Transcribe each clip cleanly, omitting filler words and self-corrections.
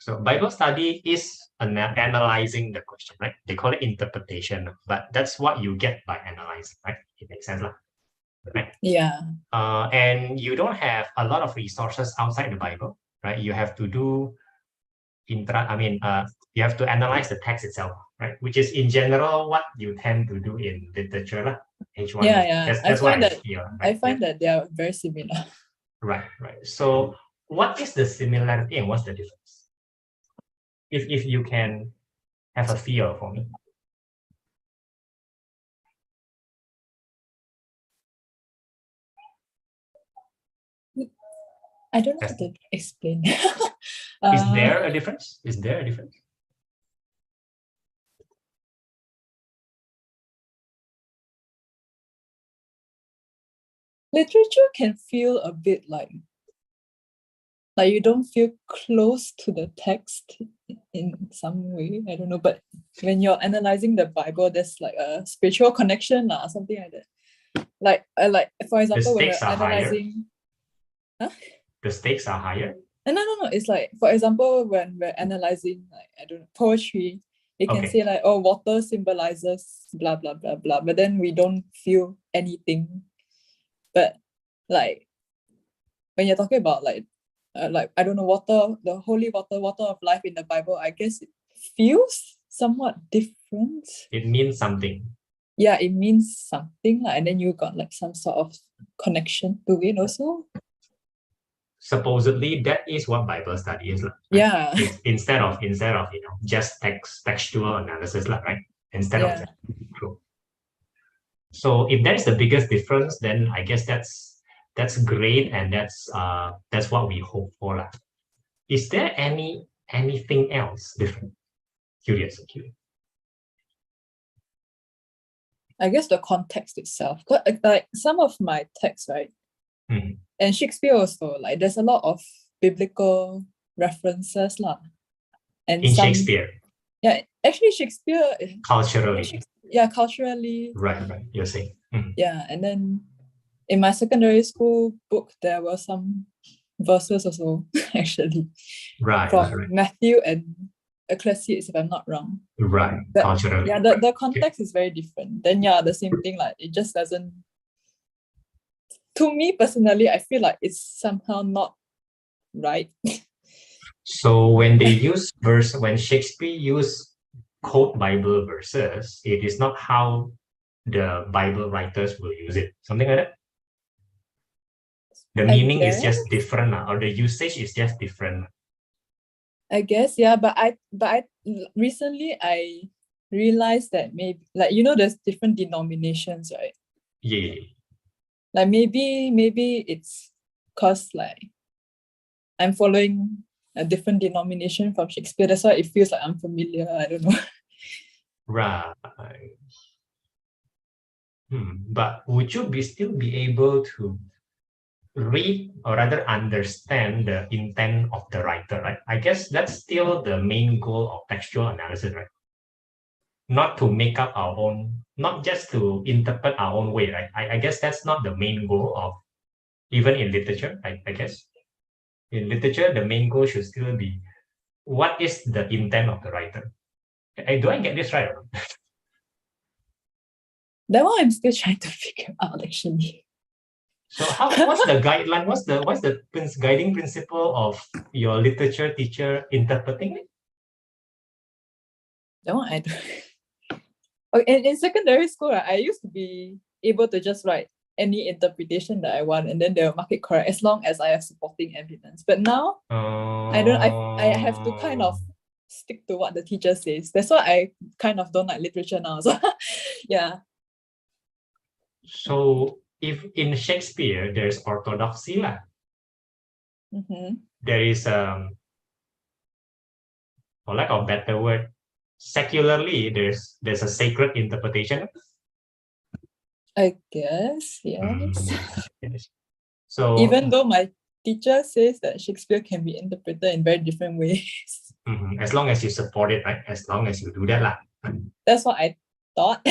So Bible study is analyzing the question, right? They call it interpretation, but that's what you get by analyzing, right? It makes sense, right? Yeah. And you don't have a lot of resources outside the Bible, right? You have to do you have to analyze the text itself, right? Which is in general what you tend to do in literature, lah. H1. Yeah. That's what I feel. Right? I find that they are very similar. Right. So what is the similarity and what's the difference? If you can have a feel for me. I don't know how to explain. Is there a difference? Literature can feel a bit like you don't feel close to the text in some way. I don't know, but when you're analyzing the Bible, there's like a spiritual connection or something like that. Like for example, when we're analyzing, the stakes are higher. No. It's like, for example, when we're analyzing poetry, you can say like, oh, water symbolizes blah blah blah blah, but then we don't feel anything. But like when you're talking about I don't know, water, the holy water of life in the Bible, I guess it feels somewhat different. It means something. Yeah, it means something, and then you got like some sort of connection to it also. Supposedly that is what Bible study is, right? Yeah. Instead of just textual analysis, right? Instead of that. So if that is the biggest difference, then I guess that's great, and that's what we hope for. Is there anything else different? Curious. I guess the context itself. Like some of my texts, right? Mm-hmm. And Shakespeare also, like there's a lot of biblical references lah. And in Shakespeare. Yeah, actually Shakespeare culturally. Culturally. Right. You're saying. Mm-hmm. Yeah, and then in my secondary school book there were some verses also actually. From Matthew and Ecclesiastes, if I'm not wrong. Right. Culturally. Yeah, the context is very different. Then the same thing, like it just doesn't. To me personally, I feel like it's somehow not right. So when when Shakespeare used quote Bible verses, it is not how the Bible writers will use it. Something like that. The meaning is just different, or the usage is just different. I guess, yeah, but I recently I realized that maybe there's different denominations, right? Yeah. Like maybe it's because like I'm following a different denomination from Shakespeare. That's why it feels like unfamiliar. I don't know. Right. But would you still be able to read, or rather understand, the intent of the writer, right? I guess that's still the main goal of textual analysis, right? Not to make up our own, not just to interpret our own way, right? I guess that's not the main goal of, even in literature, I guess. In literature, the main goal should still be, what is the intent of the writer? Do I get this right? That one I'm still trying to figure out, actually. So what's the guideline? What's the guiding principle of your literature teacher interpreting it? That one I don't. Okay, in secondary school, I used to be able to just write any interpretation that I want, and then they'll mark it correct as long as I have supporting evidence. But now, I don't. I have to kind of stick to what the teacher says. That's why I kind of don't like literature now. So, yeah. So if in Shakespeare there's orthodoxy, there is for lack of a better word, secularly there's a sacred interpretation. I guess, yes. So even though my teacher says that Shakespeare can be interpreted in very different ways. As long as you support it, right? As long as you do that, That's what I thought.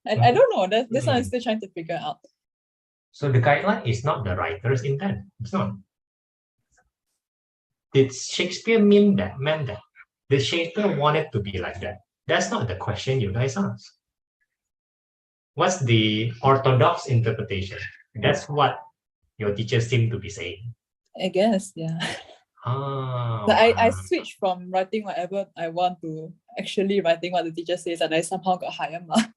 I don't know. This one I'm still trying to figure out. So the guideline is not the writer's intent. It's not. did Shakespeare meant that? Did Shakespeare want it to be like that? That's not the question you guys ask. What's the orthodox interpretation? That's what your teachers seem to be saying. I guess, yeah. Oh, I switched from writing whatever I want to actually writing what the teacher says, and I somehow got higher marks.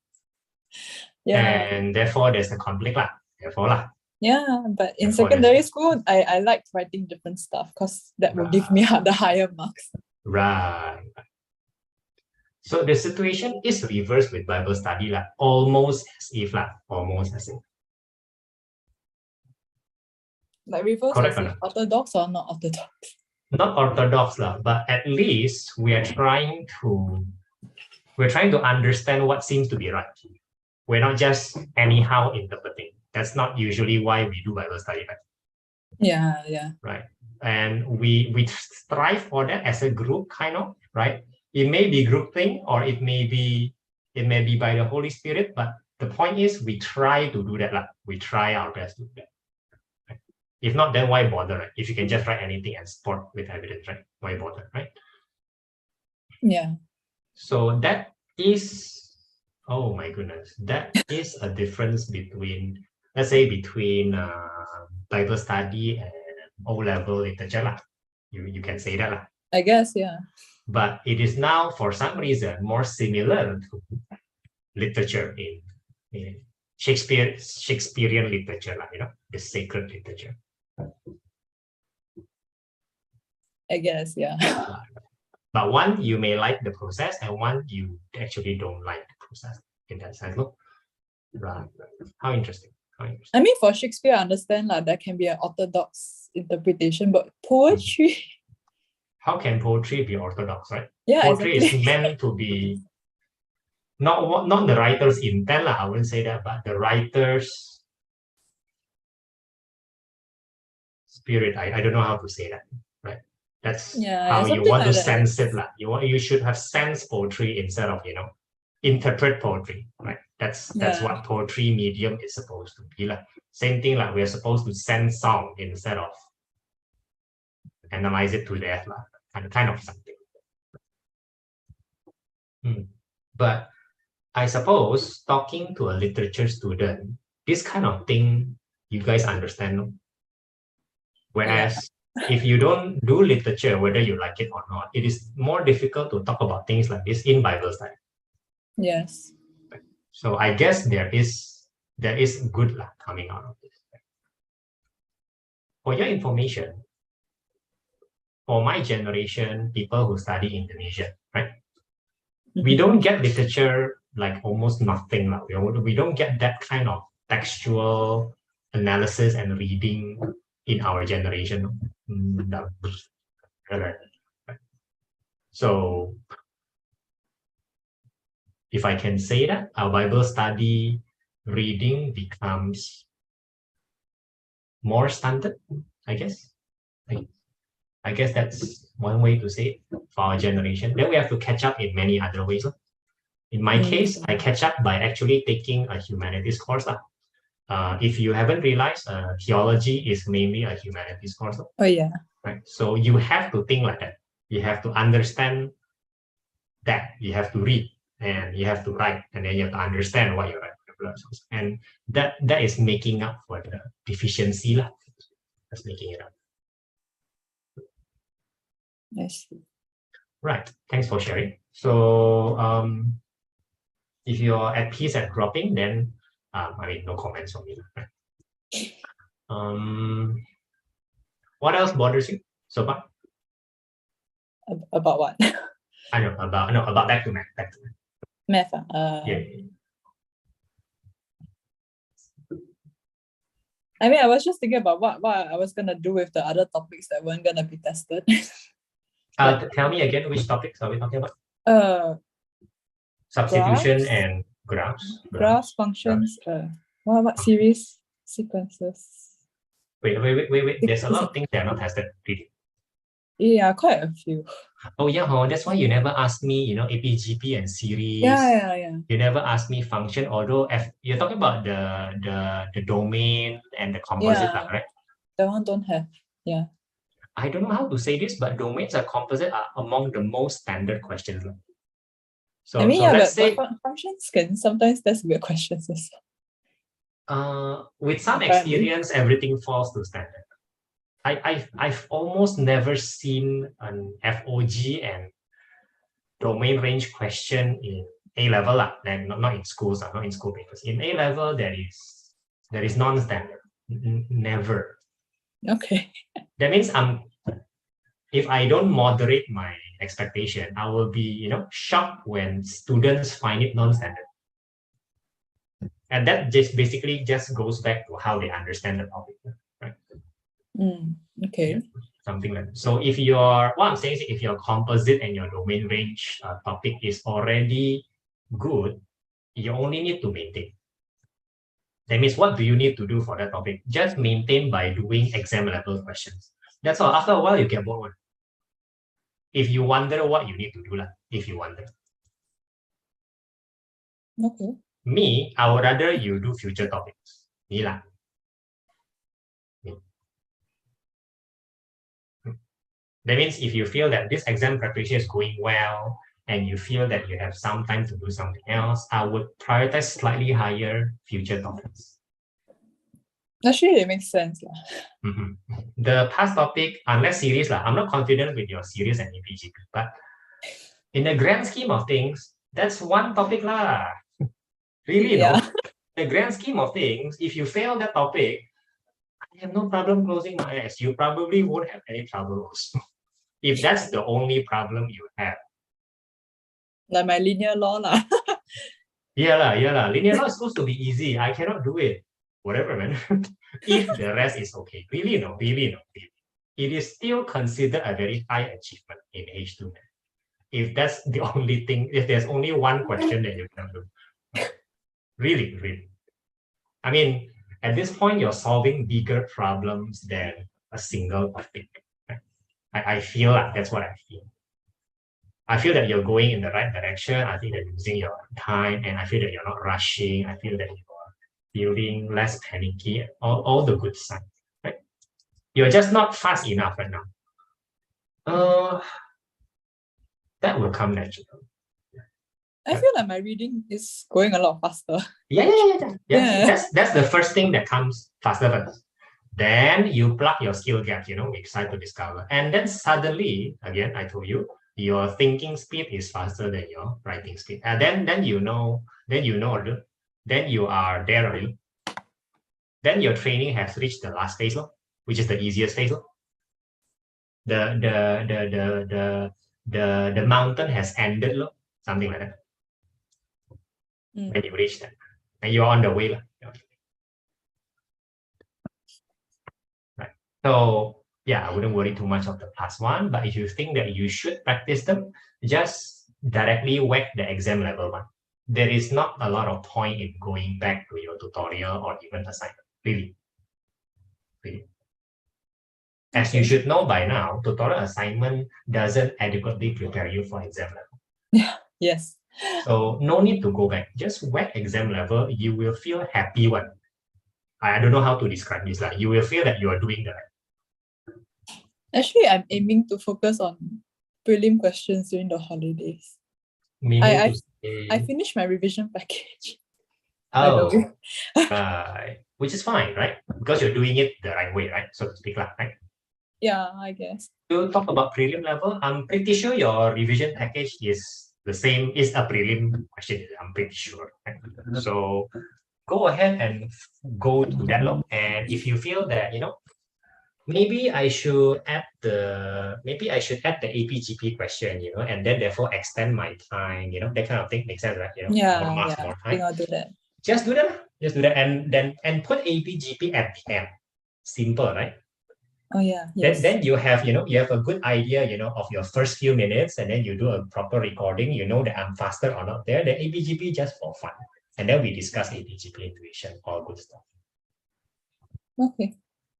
Yeah. And therefore there's a conflict lah. Therefore lah. Yeah, but in Therefore, secondary school, I liked writing different stuff because that will give me the higher marks. Right. So the situation is reversed with Bible study lah. Almost as if lah. Almost as if. Like reverse Correct as if orthodox or not orthodox? Not orthodox lah, but at least we are trying to understand what seems to be right. We're not just anyhow interpreting. That's not usually why we do Bible study, right? Yeah, yeah. Right. And we strive for that as a group, kind of, right? It may be group thing, or it may be by the Holy Spirit, but the point is we try to do that. We try our best to do that. Right? If not, then why bother? Right? If you can just write anything and support with evidence, right? Why bother, right? Yeah. So that is, oh my goodness, that is a difference between, let's say, between Bible study and O-level literature lah. You can say that lah. I guess, yeah. But it is now, for some reason, more similar to literature in Shakespearean literature, the sacred literature. I guess, yeah. But one, you may like the process, and one, you actually don't like the process in that sense. Look. Right. How interesting. I mean, for Shakespeare, I understand that there can be an orthodox interpretation, but poetry. How can poetry be orthodox, right? Yeah, poetry exactly. is meant to be not the writer's intent, I wouldn't say that, but the writer's spirit. I don't know how to say that, right? That's how you want to sense it. You should have sense poetry instead of, interpret poetry, right? That's what poetry medium is supposed to be. Same thing, we're supposed to sense sound instead of analyze it to death, kind of something. But I suppose talking to a literature student, this kind of thing you guys understand. Whereas if you don't do literature, whether you like it or not, it is more difficult to talk about things like this in Bible study. Yes. So I guess there is good coming out of this. For your information, for my generation, people who study Indonesia, right? We don't get literature like almost nothing. We don't get that kind of textual analysis and reading in our generation. So if I can say that, our Bible study reading becomes more standard, I guess. I guess that's one way to say it for our generation. Then we have to catch up in many other ways. In my case, I catch up by actually taking a humanities course. If you haven't realized, theology is mainly a humanities course. Oh, yeah. Right. So you have to think like that. You have to understand that. You have to read and you have to write, and then you have to understand what you're writing. And that is making up for the deficiency. That's making it up. Nice. Right. Thanks for sharing. So if you're at peace at dropping, then no comments from me. Right? What else bothers you so far? About what? I know about back to math. Math. Yeah. I mean, I was just thinking about what I was gonna do with the other topics that weren't gonna be tested. Tell me again, which topics are we talking about? Substitution graphs, and graphs. Graphs, functions. What series, sequences? Wait. There's a lot of things that are not tested. Yeah, quite a few. Oh yeah, that's why you never asked me, APGP and series. Yeah. You never asked me function, although you're talking about the domain and the composite, right? That one don't have. Yeah. I don't know how to say this, but domains are composite are among the most standard questions. So, I mean, so yeah, let's but say functions can sometimes test weird questions also. with some Apparently. experience, everything falls to standard. I've almost never seen an FOG and domain range question in A level, and not in schools, not in school papers. In A level, there is non-standard. Never. Okay. That means if I don't moderate my expectation, I will be shocked when students find it non-standard. And that just basically just goes back to how they understand the topic, right? Okay. Yeah, something like that. So if what I'm saying is if your composite and your domain range topic is already good, you only need to maintain. That means what do you need to do for that topic? Just maintain by doing exam level questions. That's all. After a while, you get bored. If you wonder what you need to do, if you wonder. Okay. Me, I would rather you do future topics. Me lah. That means if you feel that this exam preparation is going well and you feel that you have some time to do something else, I would prioritize slightly higher future topics. Actually, it makes sense. The past topic, unless series, I'm not confident with your series and APGP, but in the grand scheme of things, that's one topic lah. Really, yeah. The grand scheme of things, if you fail that topic, I have no problem closing my eyes. You probably won't have any trouble also. If that's the only problem you have. Like my linear law lah. Yeah. Linear law is supposed to be easy. I cannot do it. Whatever, man. If the rest is okay. Really no. It is still considered a very high achievement in H2. If that's the only thing, if there's only one question that you can do. Really. I mean, at this point, you're solving bigger problems than a single topic. I feel like that's what I feel. I feel that you're going in the right direction. I think that you're using your time, and I feel that you're not rushing. I feel that you're feeling less panicky. All the good signs, right? You're just not fast enough right now. That will come naturally. I feel like my reading is going a lot faster. Yeah. That's the first thing that comes faster first. Then you plug your skill gaps, excited to discover. And then suddenly, again, I told you, your thinking speed is faster than your writing speed. And then you are there already. Then your training has reached the last phase, which is the easiest phase. The mountain has ended, something like that. When you reach that, and you're on the way. Right. So yeah, I wouldn't worry too much of the past one, but if you think that you should practice them, just directly whack the exam level one. There is not a lot of point in going back to your tutorial or even assignment. Really. As you should know by now, tutorial assignment doesn't adequately prepare you for exam level. Yeah. Yes. So no need to go back. Just whack exam level. You will feel happy one. I don't know how to describe this. You will feel that you are doing the right. Actually, I'm aiming to focus on prelim questions during the holidays. I finished my revision package. Oh, which is fine, right? Because you're doing it the right way, right? So to speak, right? Yeah, I guess. To talk about prelim level, I'm pretty sure your revision package is the same, is a prelim question. I'm pretty sure. Right? So go ahead and go to that level. And if you feel that, maybe I should add the APGP question, and then therefore extend my time, that kind of thing makes sense, right? I think I'll do that. Just do that, and put APGP at the end. Simple, right? Oh yeah. Yes. Then you have a good idea, of your first few minutes, and then you do a proper recording. You know that I'm faster or not there. Then APGP just for fun, and then we discuss APGP intuition, all good stuff. Okay.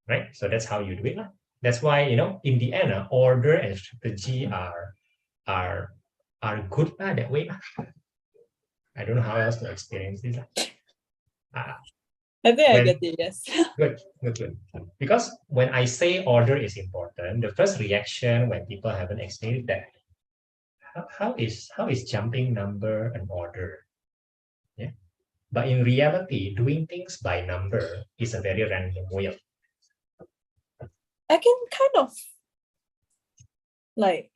Right. So that's how you do it. That's why in the end, order and strategy are good that way. I don't know how else to experience this. I think I get it, yes. Good. Because when I say order is important, the first reaction when people haven't explained that how is jumping number an order? Yeah. But in reality, doing things by number is a very random way of. I can kind of like,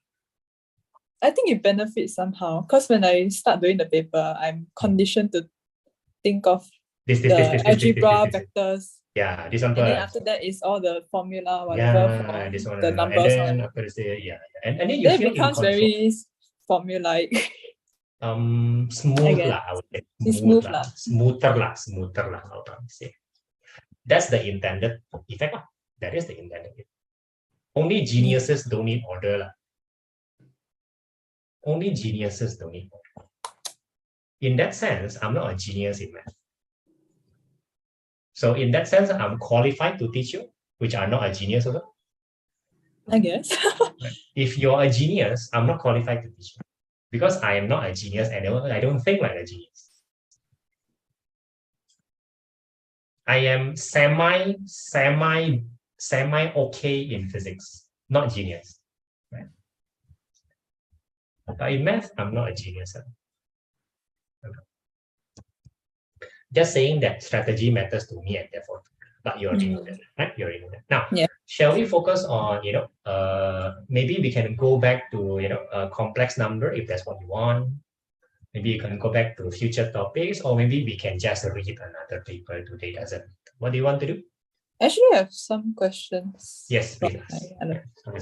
I think it benefits somehow because when I start doing the paper, I'm conditioned to think of this, algebra vectors. Yeah, this one. And then after that is all the formula, whatever, Yeah, for this one. the numbers. And then after this, yeah. And then you then feel it becomes in control. very formulaic. Smooth I lah, I would say. It's smooth lah. Smoother lah, I would say. That's the intended effect lah. That is the intended effect. Only geniuses don't need order lah. Only geniuses don't need order. In that sense, I'm not a genius in math. So in that sense, I'm qualified to teach you, which are not a genius also. I guess. If you're a genius, I'm not qualified to teach you because I am not a genius and I don't think like a genius. I am semi okay in physics, not genius. Right? But in math, I'm not a genius. Just saying that strategy matters to me and therefore, but you already know that, right? You already know that. Now, shall we focus on, maybe we can go back to, a complex number if that's what you want. Maybe you can go back to future topics, or maybe we can just read another paper today. What do you want to do? Actually, I have some questions. Yes, please.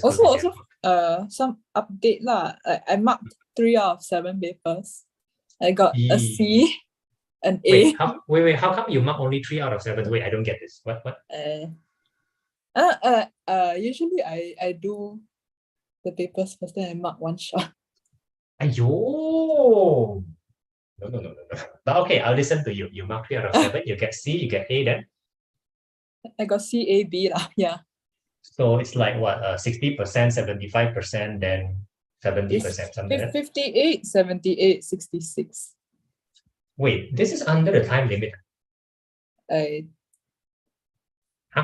Also, some update lah. I marked 3 out of 7 papers. I got a C, an A. Wait, how come you mark only 3 out of 7? Wait, I don't get this. What? Usually I do the papers first, then I mark one shot. Ayo. No. But okay, I'll listen to you. You mark 3 out of 7, you get C, you get A then? I got C, A, B lah, yeah. So it's like what, 60%, 75%, then 70%, something like that? 58, 78, 66. Wait, this is under the time limit.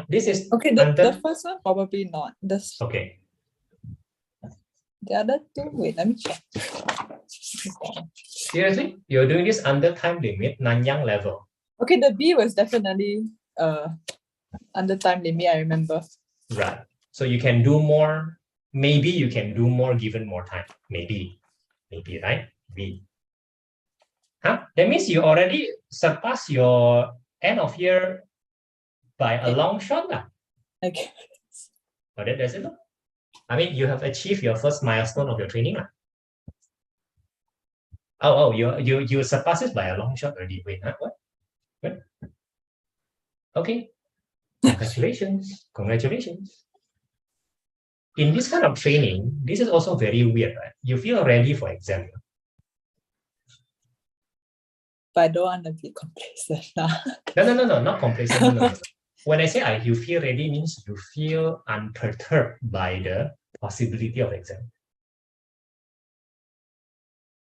This is okay. The first one probably not. Okay. The other two, wait, let me check. Seriously, you're doing this under time limit, Nanyang level. Okay, the B was definitely under time limit. I remember. Right. So you can do more. Maybe you can do more given more time. Maybe, right? B. That means you already surpassed your end of year by a long shot lah. Okay. Oh, that's it. I mean, you have achieved your first milestone of your training lah. Oh, you surpassed it by a long shot already. Wait, what? Okay. Congratulations. In this kind of training, this is also very weird, right? You feel ready for exam. But I don't want to be complacent. No, not complacent. No. When I say you feel ready, means you feel unperturbed by the possibility of exam.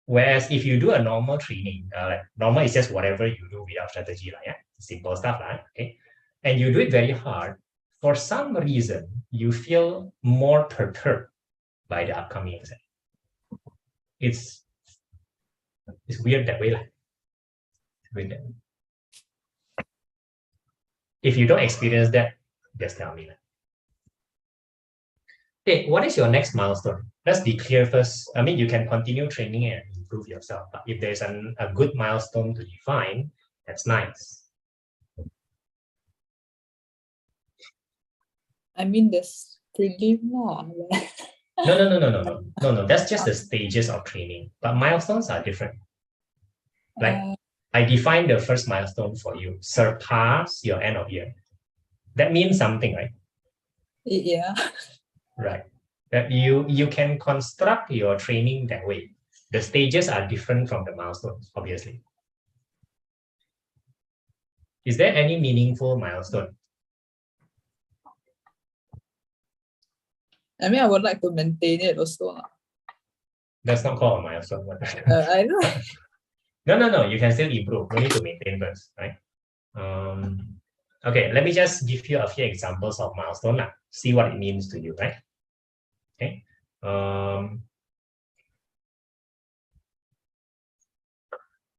Whereas if you do a normal training, like normal is just whatever you do without strategy, yeah? Simple stuff, okay? And you do it very hard, for some reason, you feel more perturbed by the upcoming exam. It's weird that way. If you don't experience that, just tell me. Okay, what is your next milestone? Let's be clear first. I mean, you can continue training and improve yourself, but if there's a good milestone to define, that's nice. I mean, there's prelim. No. That's just the stages of training, but milestones are different. Like I defined the first milestone for you: surpass your end of year. That means something, right? Yeah. Right. That you can construct your training that way. The stages are different from the milestones, obviously. Is there any meaningful milestone? I mean, I would like to maintain it also. That's not called a milestone. I know. No. You can still improve. You need to maintain first, right? Okay, let me just give you a few examples of milestone now. See what it means to you, right? Okay.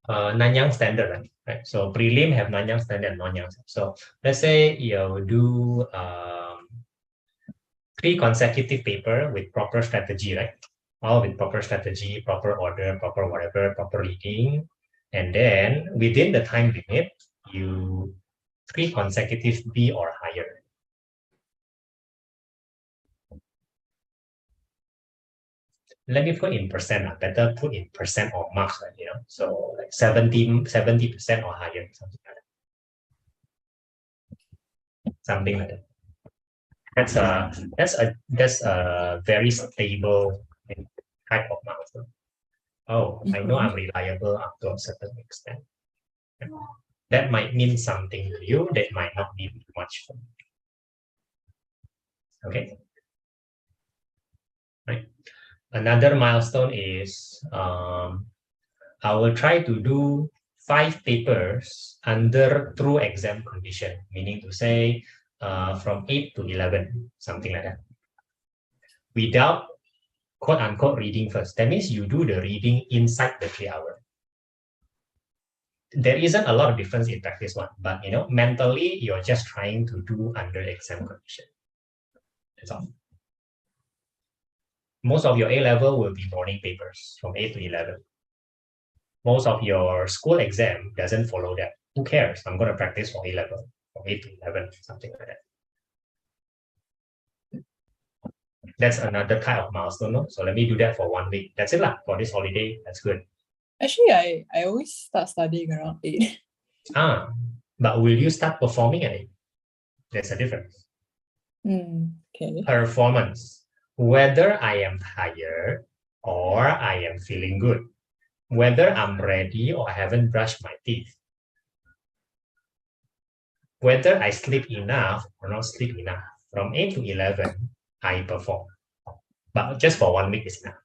Nanyang standard, right? So prelim have Nanyang standard and Nanyang. So let's say you do 3 consecutive paper with proper strategy, right? All with proper strategy, proper order, proper whatever, proper reading. And then within the time limit, you 3 consecutive B or higher. Let me put in percent, better put in percent or marks, right? You know, so like 70% or higher, something like that. Something like that. That's a very stable type of milestone. Oh, I know I'm reliable up to a certain extent. That might mean something to you, that might not mean much for me. Okay. Right. Another milestone is I will try to do 5 papers under true exam condition, meaning to say from 8 to 11, something like that. Without quote unquote reading first. That means you do the reading inside the 3 hours. There isn't a lot of difference in practice one, but you know, mentally you're just trying to do under exam condition. That's all. Most of your A level will be morning papers from 8 to 11. Most of your school exam doesn't follow that. Who cares? I'm going to practice for A level from 8 to 11, something like that. That's another type of milestone. No? So let me do that for 1 week. That's it lah. For this holiday, that's good. Actually, I always start studying around 8. But will you start performing at 8? There's a difference. Okay. Performance. Whether I am tired or I am feeling good. Whether I'm ready or I haven't brushed my teeth. Whether I sleep enough or not sleep enough. From 8 to 11, I perform. But just for 1 week is enough.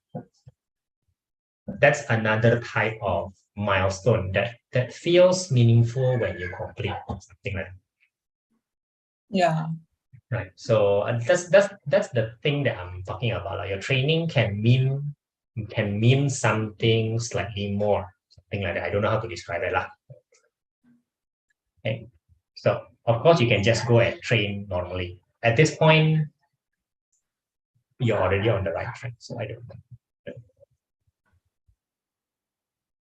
That's another type of milestone that feels meaningful when you complete something like that. Yeah. Right. So that's the thing that I'm talking about. Like your training can mean something slightly more, something like that. I don't know how to describe it lah. Okay. So of course you can just go and train normally. At this point, you're already on the right track. So I don't know.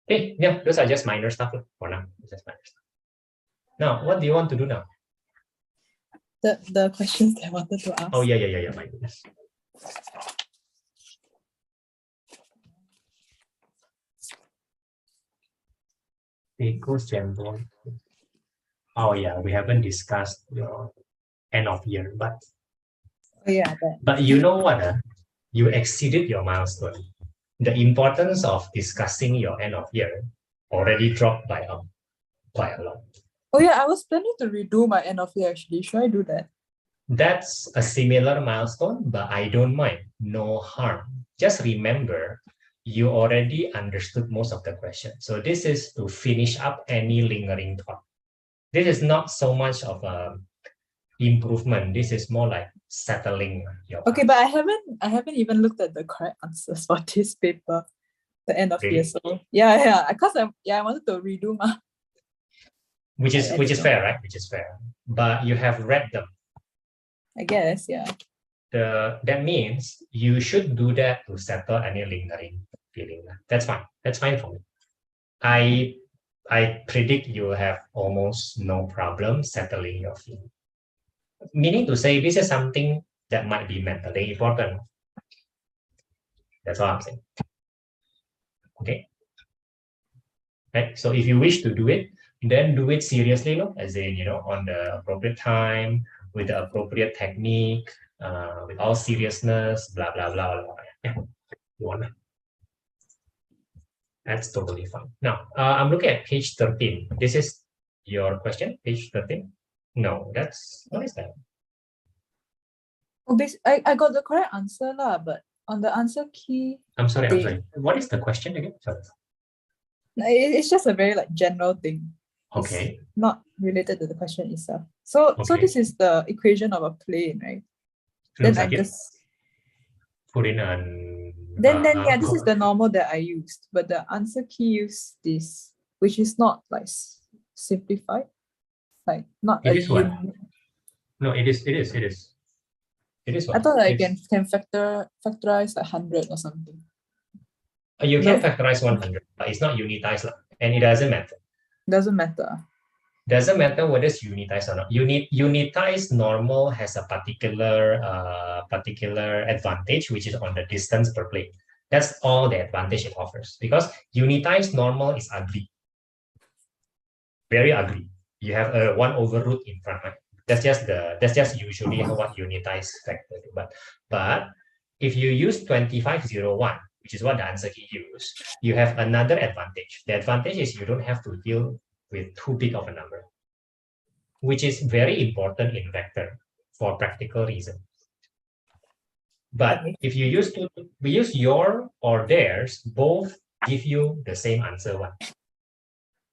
Okay, yeah, those are just minor stuff for now. Just minor stuff. Now, what do you want to do now? The questions that I wanted to ask. Oh yeah. My goodness. Oh yeah, we haven't discussed your end of year, but but you know what? You exceeded your milestone. The importance of discussing your end of year already dropped by quite a lot. Oh yeah, I was planning to redo my end of year actually. Should I do that? That's a similar milestone, but I don't mind. No harm. Just remember, you already understood most of the question. So this is to finish up any lingering thought. This is not so much of a improvement. This is more like settling your Okay, but I haven't even looked at the correct answers for this paper, the end of year. So yeah, because I wanted to redo my. Which is fair, right? Which is fair. But you have read them. I guess, yeah. That means you should do that to settle any lingering feeling. That's fine. That's fine for me. I predict you have almost no problem settling your feeling. Meaning to say, this is something that might be mentally important. That's what I'm saying. Okay. Right. So if you wish to do it, then do it seriously, no? As in, you know, on the appropriate time, with the appropriate technique, with all seriousness, blah blah blah. Yeah. You want that? That's totally fine. Now, I'm looking at page 13. This is your question, page 13. No, what is that? Oh, I got the correct answer lah, but on the answer key. I'm sorry. What is the question again? Sorry. It's just a very like general thing. Okay. It's not related to the question itself. So Okay. this is the equation of a plane, right? Looks Then I like it. just Put in an then yeah, this is the normal that I used, but the answer key used this, which is not like simplified, like not It a is what? un. No, it is I what? thought I It's- can factorize like 100 or something. You No. can factorize 100, but it's not unitized, and it doesn't matter. Doesn't matter. Doesn't matter whether it's unitized or not. Unitized normal has a particular advantage, which is on the distance per plane. That's all the advantage it offers, because unitized normal is ugly, very ugly. You have a 1/root in front, right? That's just usually what unitized factor do. But if you use 2501, which is what the answer key use, you have another advantage. The advantage is you don't have to deal with too big of a number, which is very important in vector for practical reasons. But if you we use your or theirs, both give you the same answer one.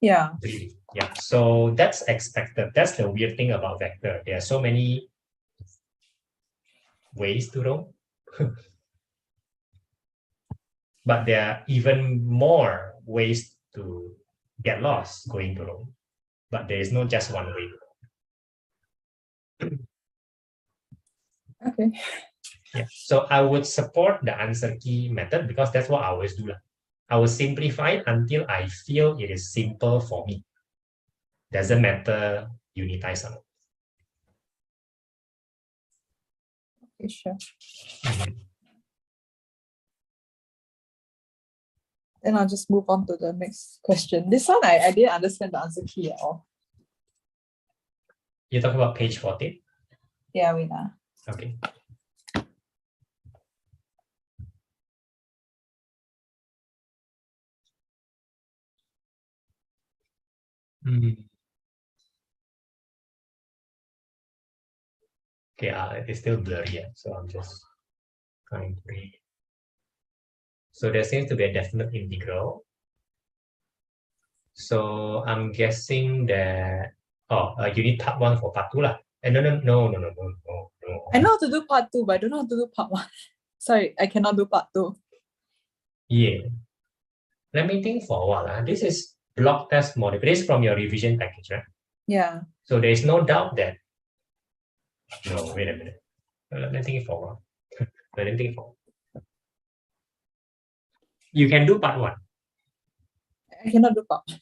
Yeah. Really. Yeah. So that's expected. That's the weird thing about vector. There are so many ways to roam. But there are even more ways to get lost going to Rome. But there is not just one way. Okay. Yeah. So I would support the answer key method because that's what I always do. I will simplify it until I feel it is simple for me. Doesn't matter unitize or not. Okay, sure. Then I'll just move on to the next question. This one, I didn't understand the answer key at all. You talk about page 14? Yeah, wait. Okay. Okay, it's still blurry, so I'm just trying to read. So there seems to be a definite integral. So I'm guessing that you need part 1 for part 2 lah. No. I know how to do part 2, but I don't know how to do part 1. Sorry, I cannot do part 2. Yeah. Let me think for a while. This is block test model. This is from your revision package, right? Yeah. So there is no doubt that. No, wait a minute. Let me think for a while. Let me think for a while. You can do part 1. I cannot do part 1.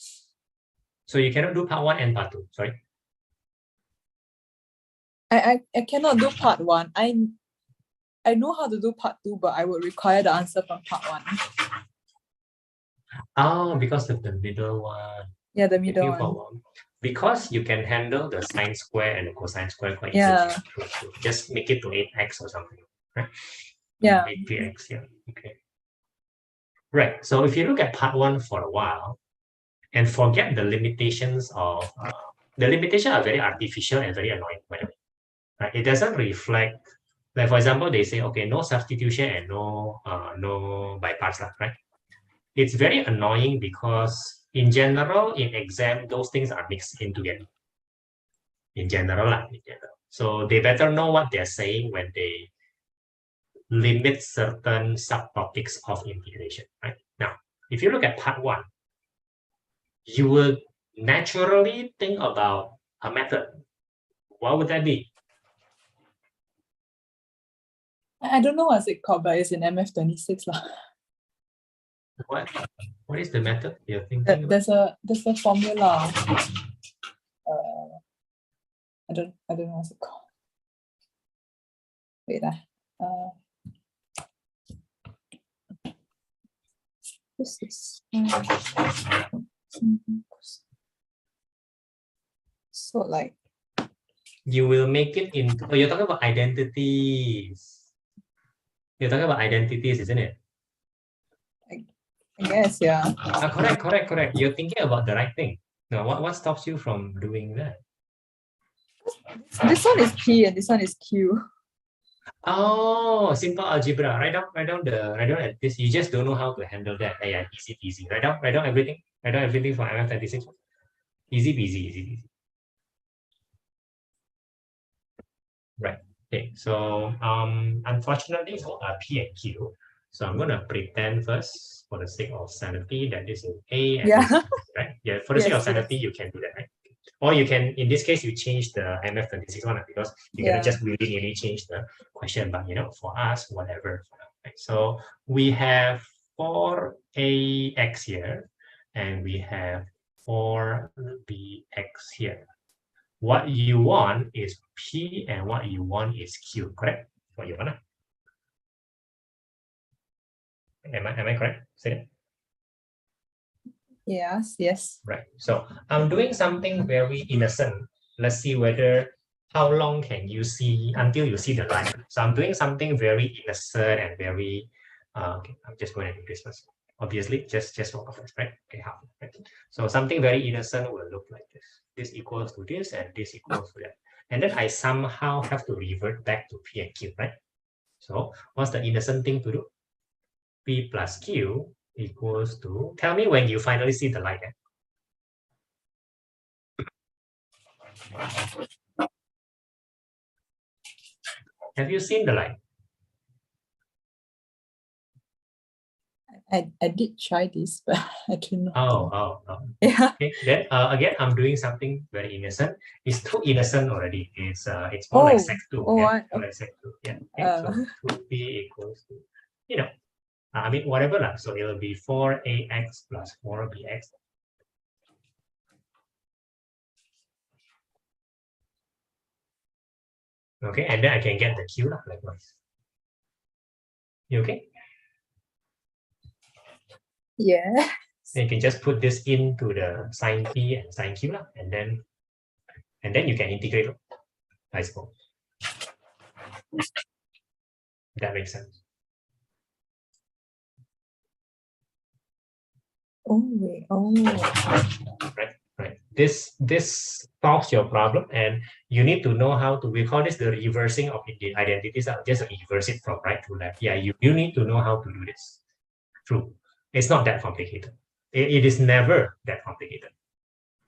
So you cannot do part 1 and part 2. Sorry. I cannot do part 1. I know how to do part 2, but I would require the answer from part 1. Oh, because of the middle one. Yeah, the middle one. Because you can handle the sine square and the cosine square quite Yeah. easily. Just make it to 8x or something, right? Yeah. 8px, yeah. Okay. Right. So if you look at part 1 for a while and forget the limitations of the limitations are very artificial and very annoying, by the way. Right? It doesn't reflect, like for example, they say, okay, no substitution and no bypass, right? It's very annoying because in general, in exam, those things are mixed in together. In general. So they better know what they're saying when they limit certain subtopics of integration, right? Now, if you look at part 1, you will naturally think about a method. What would that be? I don't know what's it called, but it's in MF26 lah. What is the method you're thinking? There's a formula. I don't know what's it called. Wait, this is so like you will make it into. Oh, you're talking about identities. You're talking about identities, isn't it? I guess, yeah. Correct. You're thinking about the right thing. Now, what stops you from doing that? This one is P and this one is Q. Oh, simple algebra. Write down at this. You just don't know how to handle that. Yeah, easy. Write down everything. Write down everything for MF26. Easy peasy. Right. Okay. So unfortunately for P and Q, so I'm gonna pretend first for the sake of sanity that this is A and this is B, right? Yeah, for the sake of sanity, you can do that, right? Or you can, in this case, you change the MF26 one because you're gonna just willy-nilly change the question, but for us, whatever. Right? So we have 4AX here, and we have 4BX here. What you want is P and what you want is Q, correct? What you want? Am I correct? Say it. Yes. Right. So I'm doing something very innocent. Let's see how long can you see until you see the light. So I'm doing something very innocent and very okay, I'm just going to do this first. Obviously, just walk off, right? Okay, half. Right? So something very innocent will look like this. This equals to this and this equals to that. And then I somehow have to revert back to P and Q, right? So what's the innocent thing to do? P plus Q equals to, tell me when you finally see the light. Have you seen the light? I did try this, but I don't know. Oh. Yeah. Okay. Then again, I'm doing something very innocent. It's too innocent already. It's more like Sec2. More like Sec2. Yeah. Okay. So 2p equals to, I mean whatever lah. So it'll be 4ax plus 4bx. Okay, and then I can get the q lah, likewise. You okay? Yeah. Then you can just put this into the sine p and sine q lah, and then you can integrate, I suppose. That makes sense. Right. This solves your problem, and you need to know how to, we call this the reversing of the identities. Just reverse it from right to left. Yeah, you need to know how to do this. True. It's not that complicated. It is never that complicated.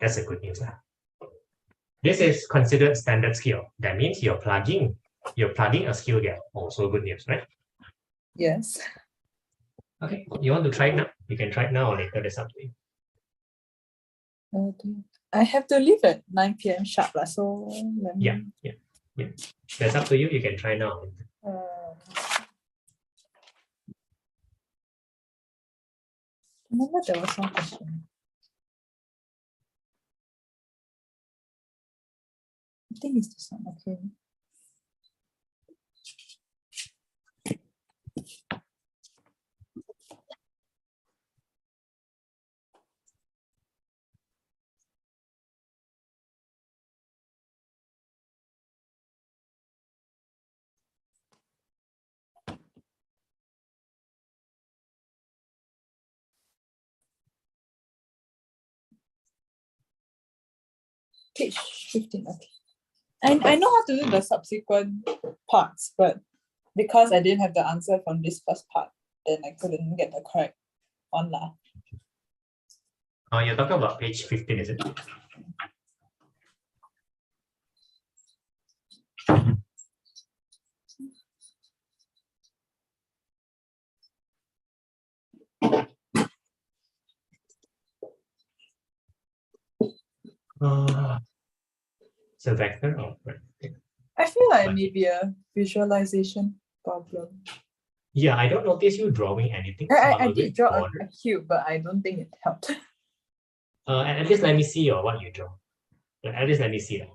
That's a good news. This is considered standard skill. That means you're plugging a skill gap. Also good news, right? Yes. Okay, you want to try it now? You can try it now or later. There's something. I have to leave at 9 p.m. sharp, so yeah. That's up to you. You can try now. Remember there was one question. I think it's this one. Okay. Page 15. Okay. I know how to do the subsequent parts, but because I didn't have the answer from this first part, then I couldn't get the correct one lah. You're talking about page 15, is it? It's a vector. Oh, right. I feel like maybe a visualization problem. Yeah, I don't notice you drawing anything. I did draw a cube, but I don't think it helped. At least let me see what you draw. At least let me see that.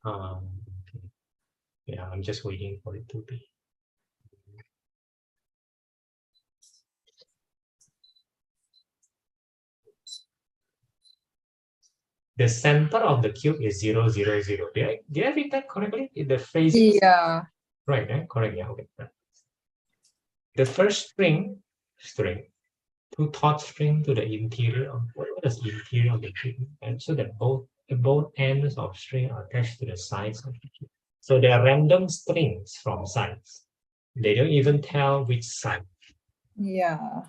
Okay. Yeah, I'm just waiting for it to be. The center of the cube is 0, 0, 0. Did I read that correctly? The phase. Yeah. Right, correct. Yeah, okay. The first string two taut string to the interior of what is interior of the cube, and so that both ends of string are attached to the sides of the cube. So they are random strings from sides. They don't even tell which side. Yeah.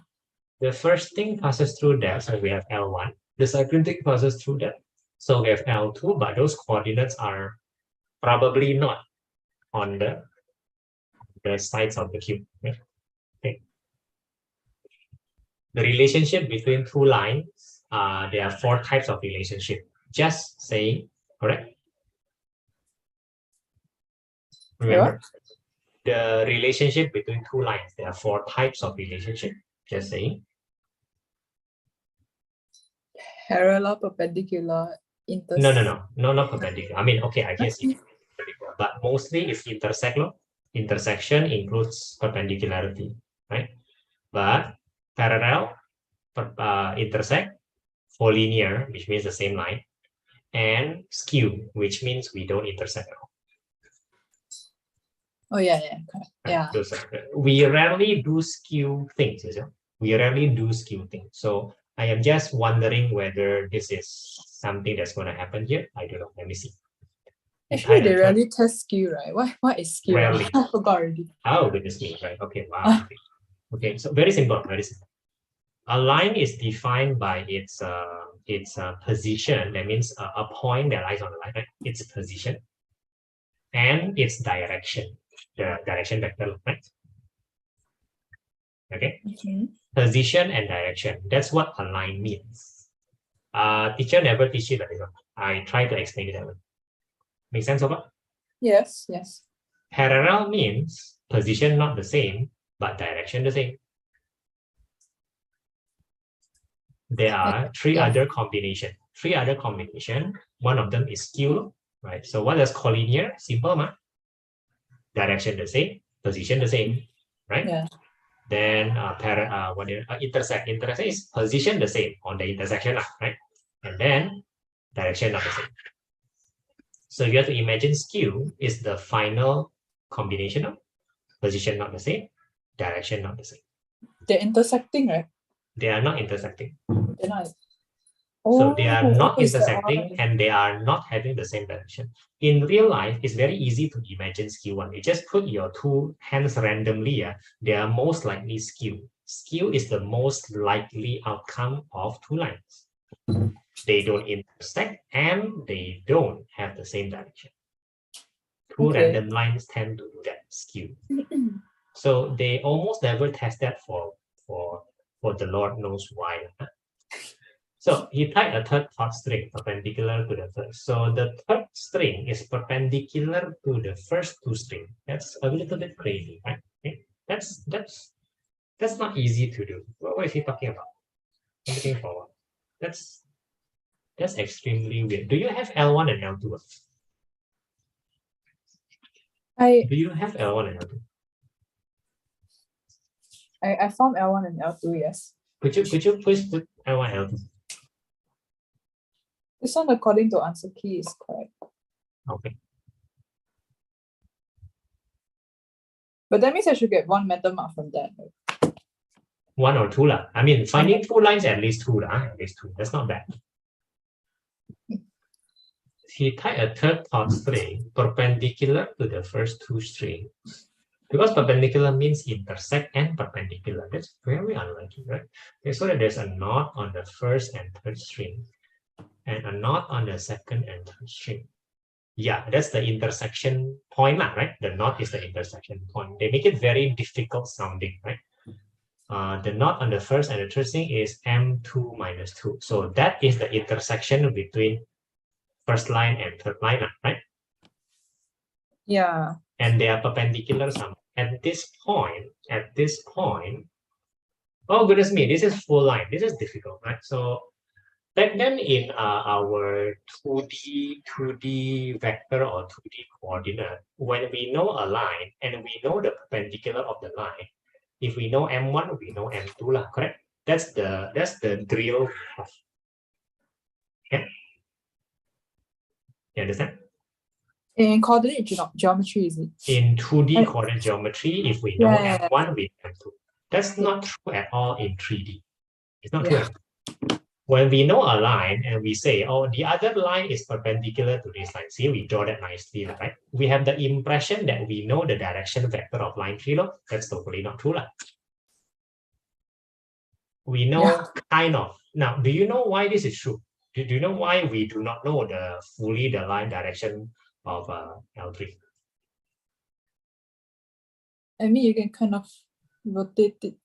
The first thing passes through that, so we have L1. The second thing passes through that, so we have L2, but those coordinates are probably not on the sides of the cube. Okay. The relationship between two lines, there are 4 types of relationship. Just say, correct? Remember, the relationship between two lines, there are 4 types of relationship. Just saying. Parallel, perpendicular, No, not perpendicular. I mean, okay, I guess it's perpendicular, but mostly it's intersect. Intersection includes perpendicularity, right? But parallel, intersect, for linear, which means the same line, and skew, which means we don't intersect at all. Oh yeah, correct. Yeah. We rarely do skew things, you know? We rarely do skew things. So I am just wondering whether this is something that's going to happen here. I don't know. Let me see. Actually, they rarely test skew, right? What is skew? Rarely. I forgot already. Oh, goodness me, right? Okay, wow. Okay, so very simple, very simple. A line is defined by its position. That means a point that lies on the line, right? Its position and its direction, the direction vector, right? Okay. Position and direction. That's what a line means. Teacher never teach you that. I try to explain it that way. Make sense of it? Yes. Parallel means position not the same, but direction the same. There are 3 other combinations. 3 other combinations. One of them is skew, right? So what does collinear? Simple, ma? Direction the same, position the same, right? Yeah. Then intersect. Intersect is position the same on the intersection, right? And then direction not the same. So you have to imagine skew is the final combination of position not the same, direction not the same. They're intersecting, right? They are not intersecting. They're not. So they are not intersecting and they are not having the same direction. In real life, it's very easy to imagine skew one. You just put your 2 hands randomly. They are most likely skew. Skew is the most likely outcome of 2 lines. They don't intersect and they don't have the same direction. 2 random lines tend to do that, skew. So they almost never test that for the Lord knows why. So he tied a third taut string perpendicular to the first. So the third string is perpendicular to the first 2 strings. That's a little bit crazy, right? Okay. That's not easy to do. What is he talking about? I'm looking forward. That's extremely weird. Do you have L1 and L2? Do you have L1 and L2? I found L1 and L2, yes. Could you please put L1 and L2? This one, according to answer key, is correct. Okay. But that means I should get 1 meta mark from that. Right? 1 or 2 lah. I mean, finding 2 lines at least 2 lah. At least 2. That's not bad. He tied a third taut string perpendicular to the first 2 strings. Because perpendicular means intersect and perpendicular. That's very unlucky, right? Okay, so that there's a knot on the first and third string and a knot on the second and third string. Yeah, that's the intersection point, right? The knot is the intersection point. They make it very difficult sounding, right? The knot on the first and the third string is M2 minus 2. So that is the intersection between first line and third line, right? Yeah. And they are perpendicular somewhere. At this point, oh goodness me, this is full line. This is difficult, right? So back then in our 2D vector or 2D coordinate, when we know a line and we know the perpendicular of the line, if we know M1, we know M2 lah, correct? That's the drill we have. Okay? You understand? In coordinate geometry, is it? In 2D coordinate geometry, if we know M1, we know M2. That's not true at all in 3D. It's not true. When we know a line and we say, oh, the other line is perpendicular to this line. See, we draw that nicely, right? We have the impression that we know the direction vector of line 3. That's totally not true. We know kind of. Now, do you know why this is true? Do you know why we do not know the line direction of L3? I mean, you can kind of rotate it.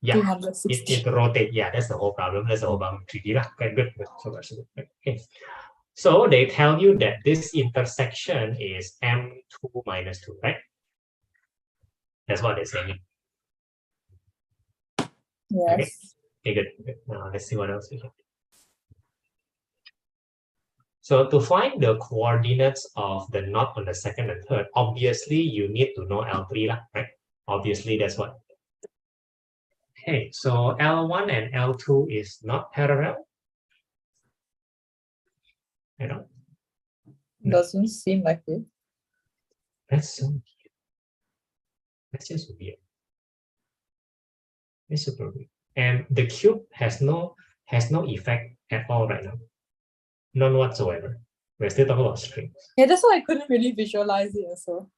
Yeah, 360. it rotates. Yeah, that's the whole problem. That's the whole problem. 3D. Okay, good. Okay. So they tell you that this intersection is M2 minus 2, right? That's what they're saying. Yes. Okay, good. Now let's see what else we have. So to find the coordinates of the knot on the second and third, obviously you need to know L3, right? Obviously, that's what. Okay, so L1 and L2 is not parallel. You know? Doesn't seem like it. That's so weird. That's just weird. It's super weird. And the cube has no effect at all right now. None whatsoever. We're still talking about strings. Yeah, that's why I couldn't really visualize it also.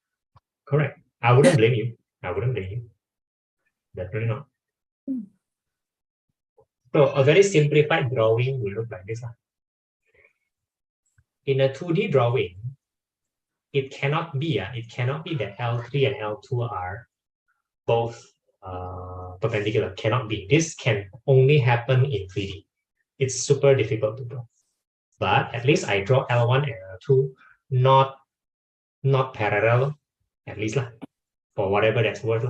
Correct. I wouldn't blame you. I wouldn't blame you. Definitely not. So a very simplified drawing will look like this. In a 2D drawing, it cannot be that L3 and L2 are both perpendicular. Cannot be. This can only happen in 3D. It's super difficult to draw. But at least I draw L1 and L2 not parallel, at least for whatever that's worth.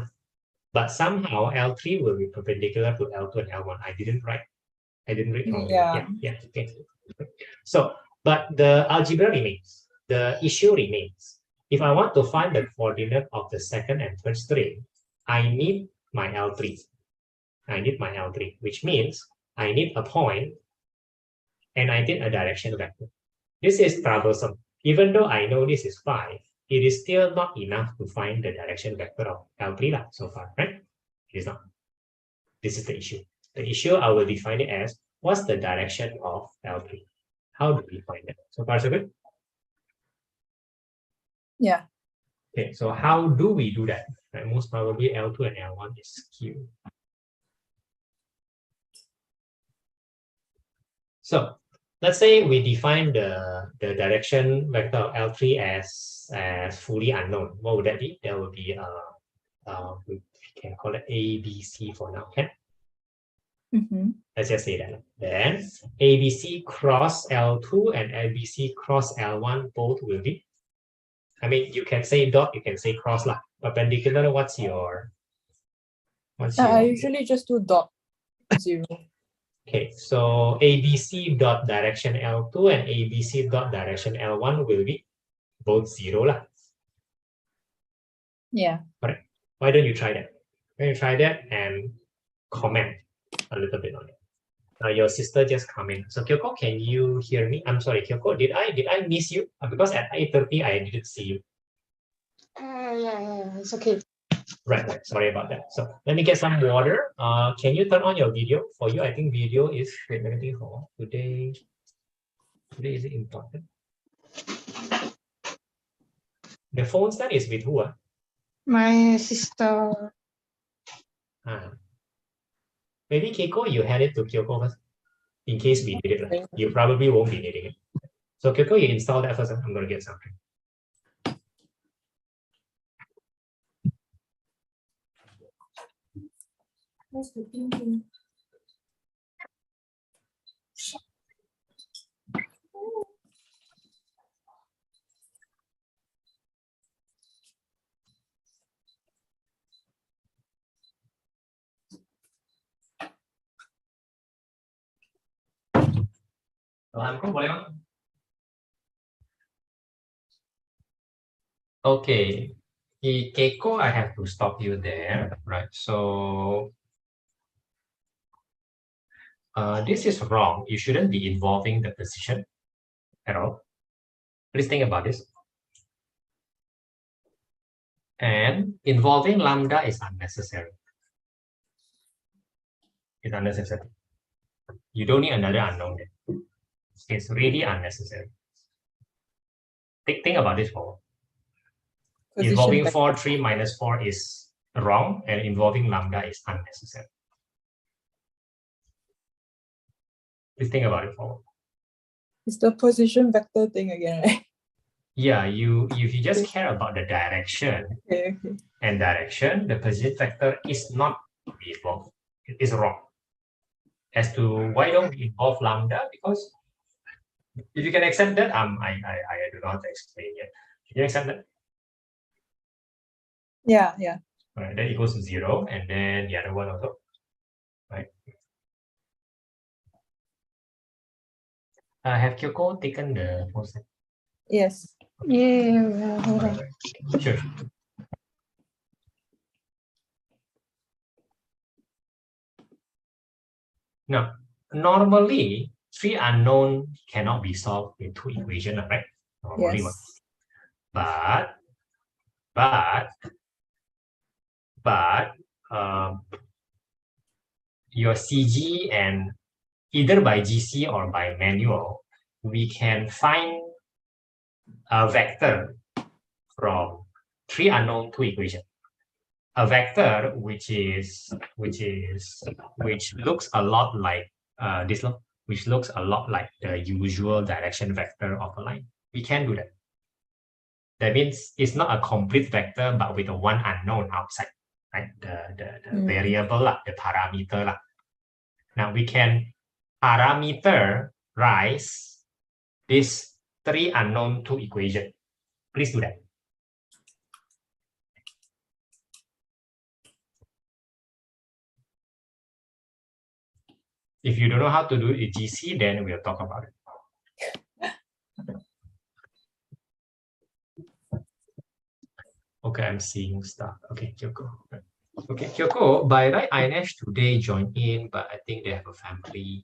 But somehow L3 will be perpendicular to L2 and L1. I didn't read wrong. Yeah. Okay. So, but the algebra remains. The issue remains. If I want to find the coordinate of the second and third string, I need my L3. Which means I need a point and I need a direction vector. This is troublesome. Even though I know this is 5, it is still not enough to find the direction vector of L3 so far, right? It is not. This is the issue. The issue, I will define it as, what's the direction of L3? How do we find that? So far, so good? Yeah. Okay, so how do we do that? Right, most probably L2 and L1 is Q. So let's say we define the direction vector of L3 as fully unknown. What would that be? That would be we can call it ABC for now. Okay. Let's just say that. Then ABC cross L2 and ABC cross L1 both will be. I mean, you can say dot, you can say cross lah. Perpendicular. What's your? I usually just do dot 0. Okay, so ABC dot direction L2 and ABC dot direction L1 will be both 0 lah. Yeah. Correct. Why don't you try that? Why don't you try that and comment a little bit on it? Your sister just come in. So Kyoko, can you hear me? I'm sorry, Kyoko, did I miss you? Because at 8:30 I didn't see you. Yeah, it's okay. Right. Sorry about that. So let me get some water. Can you turn on your video? For you, I think video is today. Today is it important? The phone stand is with who? My sister. Maybe Keiko, you hand it to Kyoko first, in case we need it. Right? You probably won't be needing it. So Kyoko, you install that first. I'm going to get something. What's the thing? Okay, Keiko, I have to stop you there, right? So this is wrong. You shouldn't be involving the position at all. Please think about this. And involving lambda is unnecessary. It's unnecessary. You don't need another unknown there. It's really unnecessary. Think about this for involving Position 4, 3 minus 4 is wrong, and involving lambda is unnecessary. Please think about it for. It's the position vector thing again, right? Yeah, if you just care about the direction Okay. and direction, the position vector is not involved. It is wrong. As to why don't we involve lambda? Because if you can accept that, I do not explain yet. Can you accept that? Yeah. All right, then equals to 0, and then the other one also, right? Have Kyoko taken the post? Yeah. Yes. Hold on. Sure. Now, normally, 3 unknown cannot be solved with 2 equations, right? Normally, Yes. but your CG, and either by GC or by manual, we can find a vector from 3 unknown 2 equations. A vector which looks a lot like this one, which looks a lot like the usual direction vector of a line. We can do that. That means it's not a complete vector, but with a one unknown outside, right? The variable, the parameter. Now we can parameterize this 3 unknown 2 equation. Please do that. If you don't know how to do it in GC, then we'll talk about it. Okay, I'm seeing stuff. Okay, Kyoko. Okay, Kyoko, by right, Ainesh today joined in, but I think they have a family.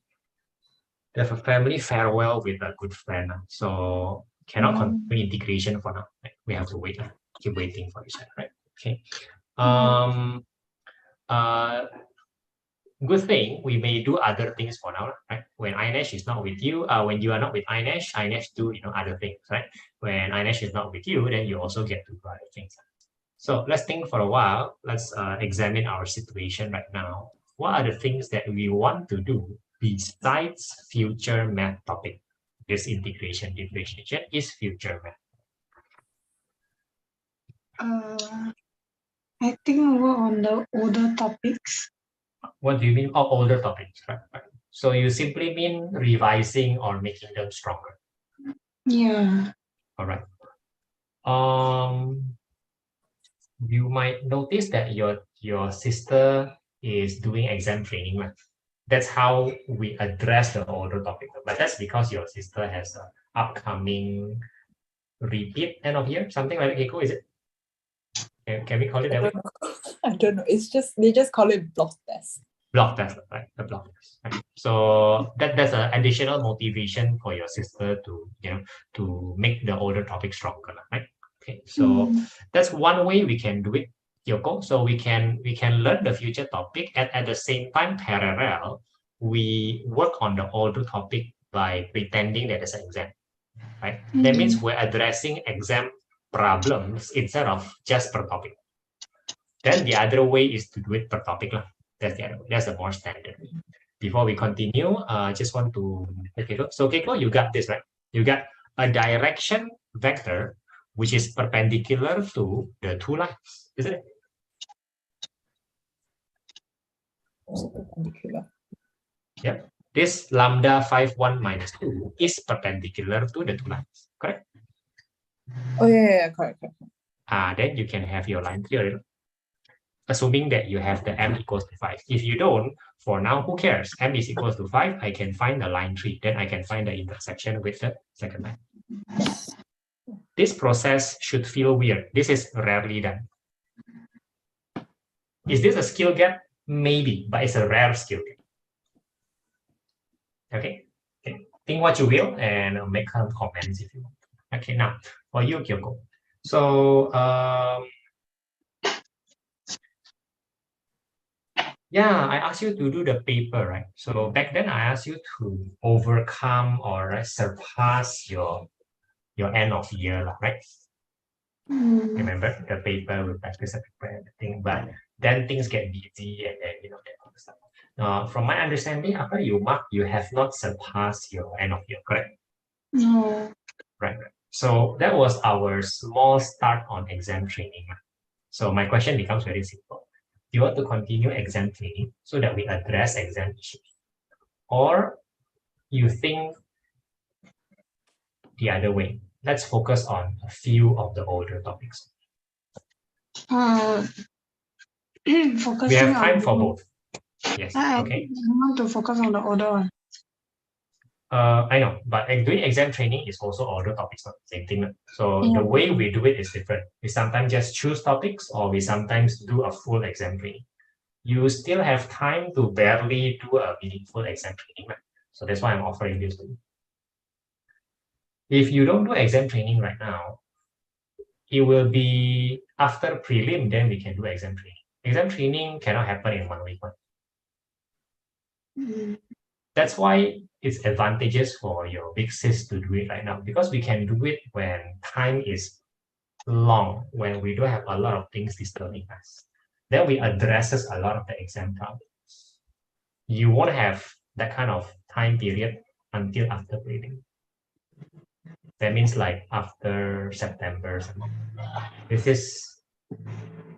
They have a family farewell with a good friend, so cannot continue integration for now. Right? We have to wait. Keep waiting for each other, right? Okay. Good thing we may do other things for now, right? When Ainesh is not with you, when you are not with Ainesh do other things, right? When Ainesh is not with you, then you also get to do other things. So let's think for a while. Let's examine our situation right now. What are the things that we want to do besides future math topic? This integration differentiation is future math. I think work on the older topics. What do you mean? Oh, older topics, right? So you simply mean revising or making them stronger. Yeah. All right. You might notice that your sister is doing exam training, right? That's how we address the older topic. But that's because your sister has an upcoming repeat end of year, something like that. Is it? Can we call it that way? I don't know. It's just they just call it block test. Block test, right? The block test. Right? So that's an additional motivation for your sister to to make the older topic stronger, right? Okay, so that's one way we can do it, Kyoko. So we can learn the future topic, and at the same time, parallel, we work on the older topic by pretending that it's an exam, right? That means we're addressing exam problems instead of just per topic. Then the other way is to do it per topic. That's the other way. That's the more standard way. Before we continue, I just want to so Keiko, you got this, right? You got a direction vector which is perpendicular to the 2 lines, isn't it? Perpendicular. Yep. This lambda 5, 1 minus 2 is perpendicular to the 2 lines, correct? Oh yeah, correct. Then you can have your line theory. Assuming that you have the m equals to 5. If you don't, for now, who cares? M is equals to 5, I can find the line 3. Then I can find the intersection with the second line. This process should feel weird. This is rarely done. Is this a skill gap? Maybe, but it's a rare skill gap. Okay? Think what you will and make some comments if you want. Okay, now for you, Kyoko. So Yeah, I asked you to do the paper, right? So back then I asked you to overcome or surpass your end of year, right? Remember the paper with practice and prepare everything, but then things get busy and then that kind of stuff. From my understanding, after you mark, you have not surpassed your end of year, correct? No. Right. So that was our small start on exam training. So my question becomes very simple. Do you want to continue exam training so that we address exam issues? Or you think the other way? Let's focus on a few of the older topics. Focusing We have time on for both. Yes. Okay. I want to focus on the older one. I know, but doing exam training is also older topics, not the same thing. So the way we do it is different. We sometimes just choose topics, or we sometimes do a full exam training. You still have time to barely do a meaningful exam training. Right? So that's why I'm offering this to you. If you don't do exam training right now, it will be after prelim, then we can do exam training. Exam training cannot happen in 1 week. That's why it's advantageous for your big sis to do it right now, because we can do it when time is long, when we don't have a lot of things disturbing us. Then we addresses a lot of the exam problems. You won't have that kind of time period until after prelim. That means like after September. This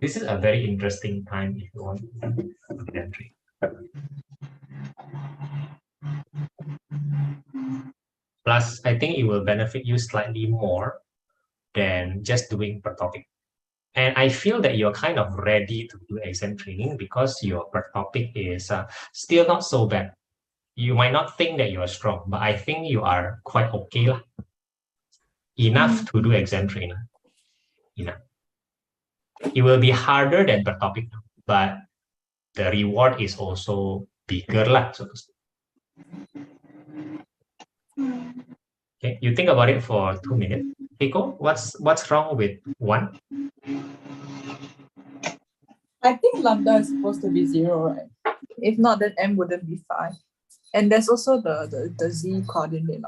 is a very interesting time if you want to do exam training. Plus, I think it will benefit you slightly more than just doing per topic. And I feel that you're kind of ready to do exam training because your per topic is still not so bad. You might not think that you are strong, but I think you are quite okay lah. Enough to do exam training. Enough. It will be harder than per topic, but the reward is also bigger lah, so to speak. Okay, you think about it for 2 minutes. Keiko, what's wrong with 1? I think lambda is supposed to be 0, right? If not, then m wouldn't be 5. And there's also the z coordinate,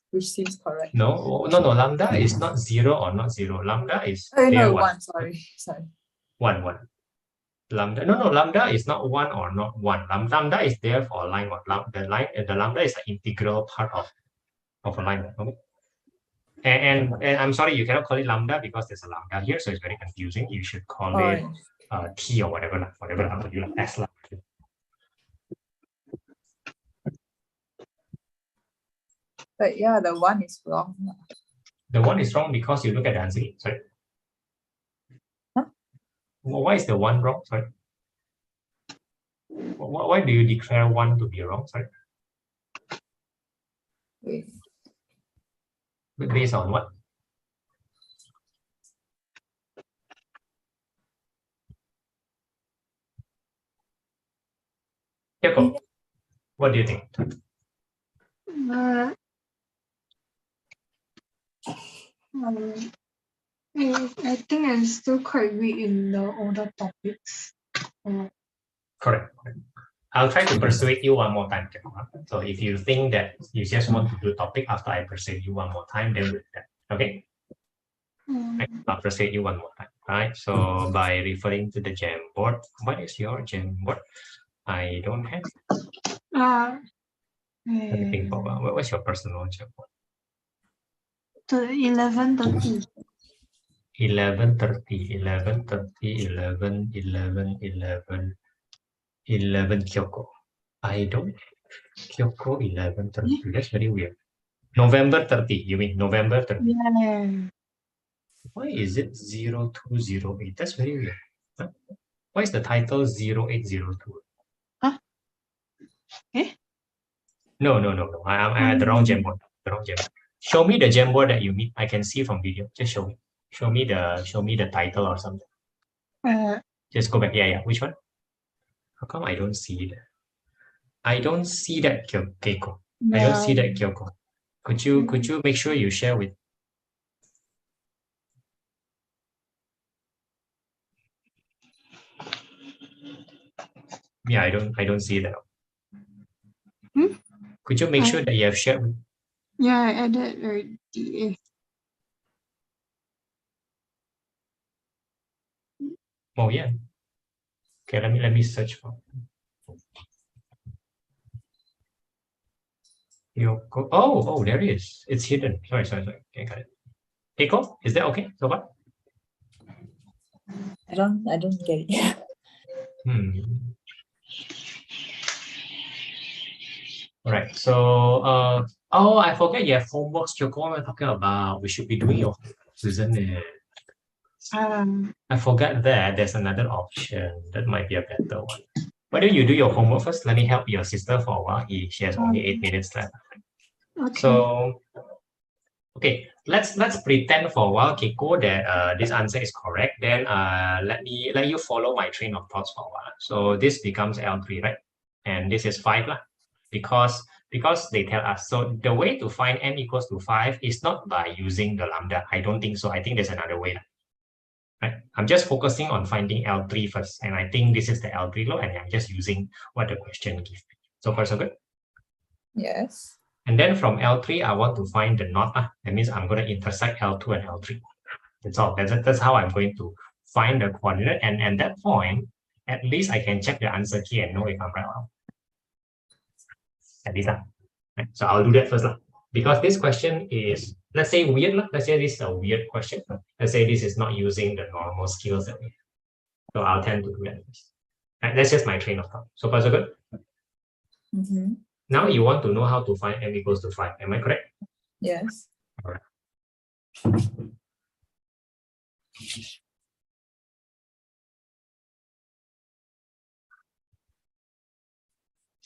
which seems correct. No, lambda is not 0 or not 0. Lambda is no, 1, sorry. 1. Lambda, lambda is not 1 or not 1. Lambda is there for a line. The lambda is an integral part of a line. Okay? And I'm sorry, you cannot call it lambda because there's a lambda here, so it's very confusing. You should call it t or whatever you like, s. But yeah, the 1 is wrong. The 1 is wrong because you look at the answer. Sorry. Huh? Why is the 1 wrong? Sorry. Why do you declare 1 to be wrong? Sorry. Wait. Based on what? Keiko, what do you think? I think I'm still quite weak in the older topics. Correct. I'll try to persuade you one more time. So if you think that you just want to do topic after I persuade you one more time, then we'll do that. Okay? I'll persuade you one more time. Right? So by referring to the Jamboard, what is your Jamboard? I don't have. Let me think about what's your personal Jamboard? 11:30. 11 Kyoko. I don't Kyoko 11:30. That's very weird. November 30. You mean November 30? Yeah. Why is it 0208? That's very weird. Huh? Why is the title 0802? Huh? Eh? No. I'm at the wrong Jamboard. Show me the Jamboard that you mean. I can see from video. Just show me. Show me the title or something. Just go back. Yeah. Which one? How come I don't see that? I don't see that, Keiko. I don't see that, Kyoko. Could you make sure you share with? Yeah, I don't see that. Hmm? Could you make sure that you have shared? Yeah, I added already. Oh yeah. Okay, let me search for Kyoko. Oh, there it is. It's hidden. Sorry. Okay, got it. Keiko, is that okay so far? I don't get it. All right. So oh, I forget you have homeworks, Kyoko. We're talking about we should be doing your homeworks, isn't it? I forgot that there's another option that might be a better one. Why don't you do your homework first? Let me help your sister for a while. She has only 8 minutes left. Okay. So okay, let's pretend for a while, Keiko, that this answer is correct. Then let you follow my train of thoughts for a while. So this becomes L3, right? And this is 5 lah, because they tell us. So the way to find m equals to 5 is not by using the lambda. I don't think so. I think there's another way. Right? I'm just focusing on finding L3 first. And I think this is the L3 law, and I'm just using what the question gives me. So far, so good? Yes. And then from L3, I want to find the knot. That means I'm going to intersect L2 and L3. That's all. That's how I'm going to find the coordinate. And at that point, at least I can check the answer key and know if I'm right or wrong. At least. Right? So I'll do that first. Because this question is, let's say weird. Let's say this is a weird question. Let's say this is not using the normal skills that we have. So I'll tend to do that first. Right? That's just my train of thought. So far, so good? Now you want to know how to find m equals to 5. Am I correct? Yes. All right.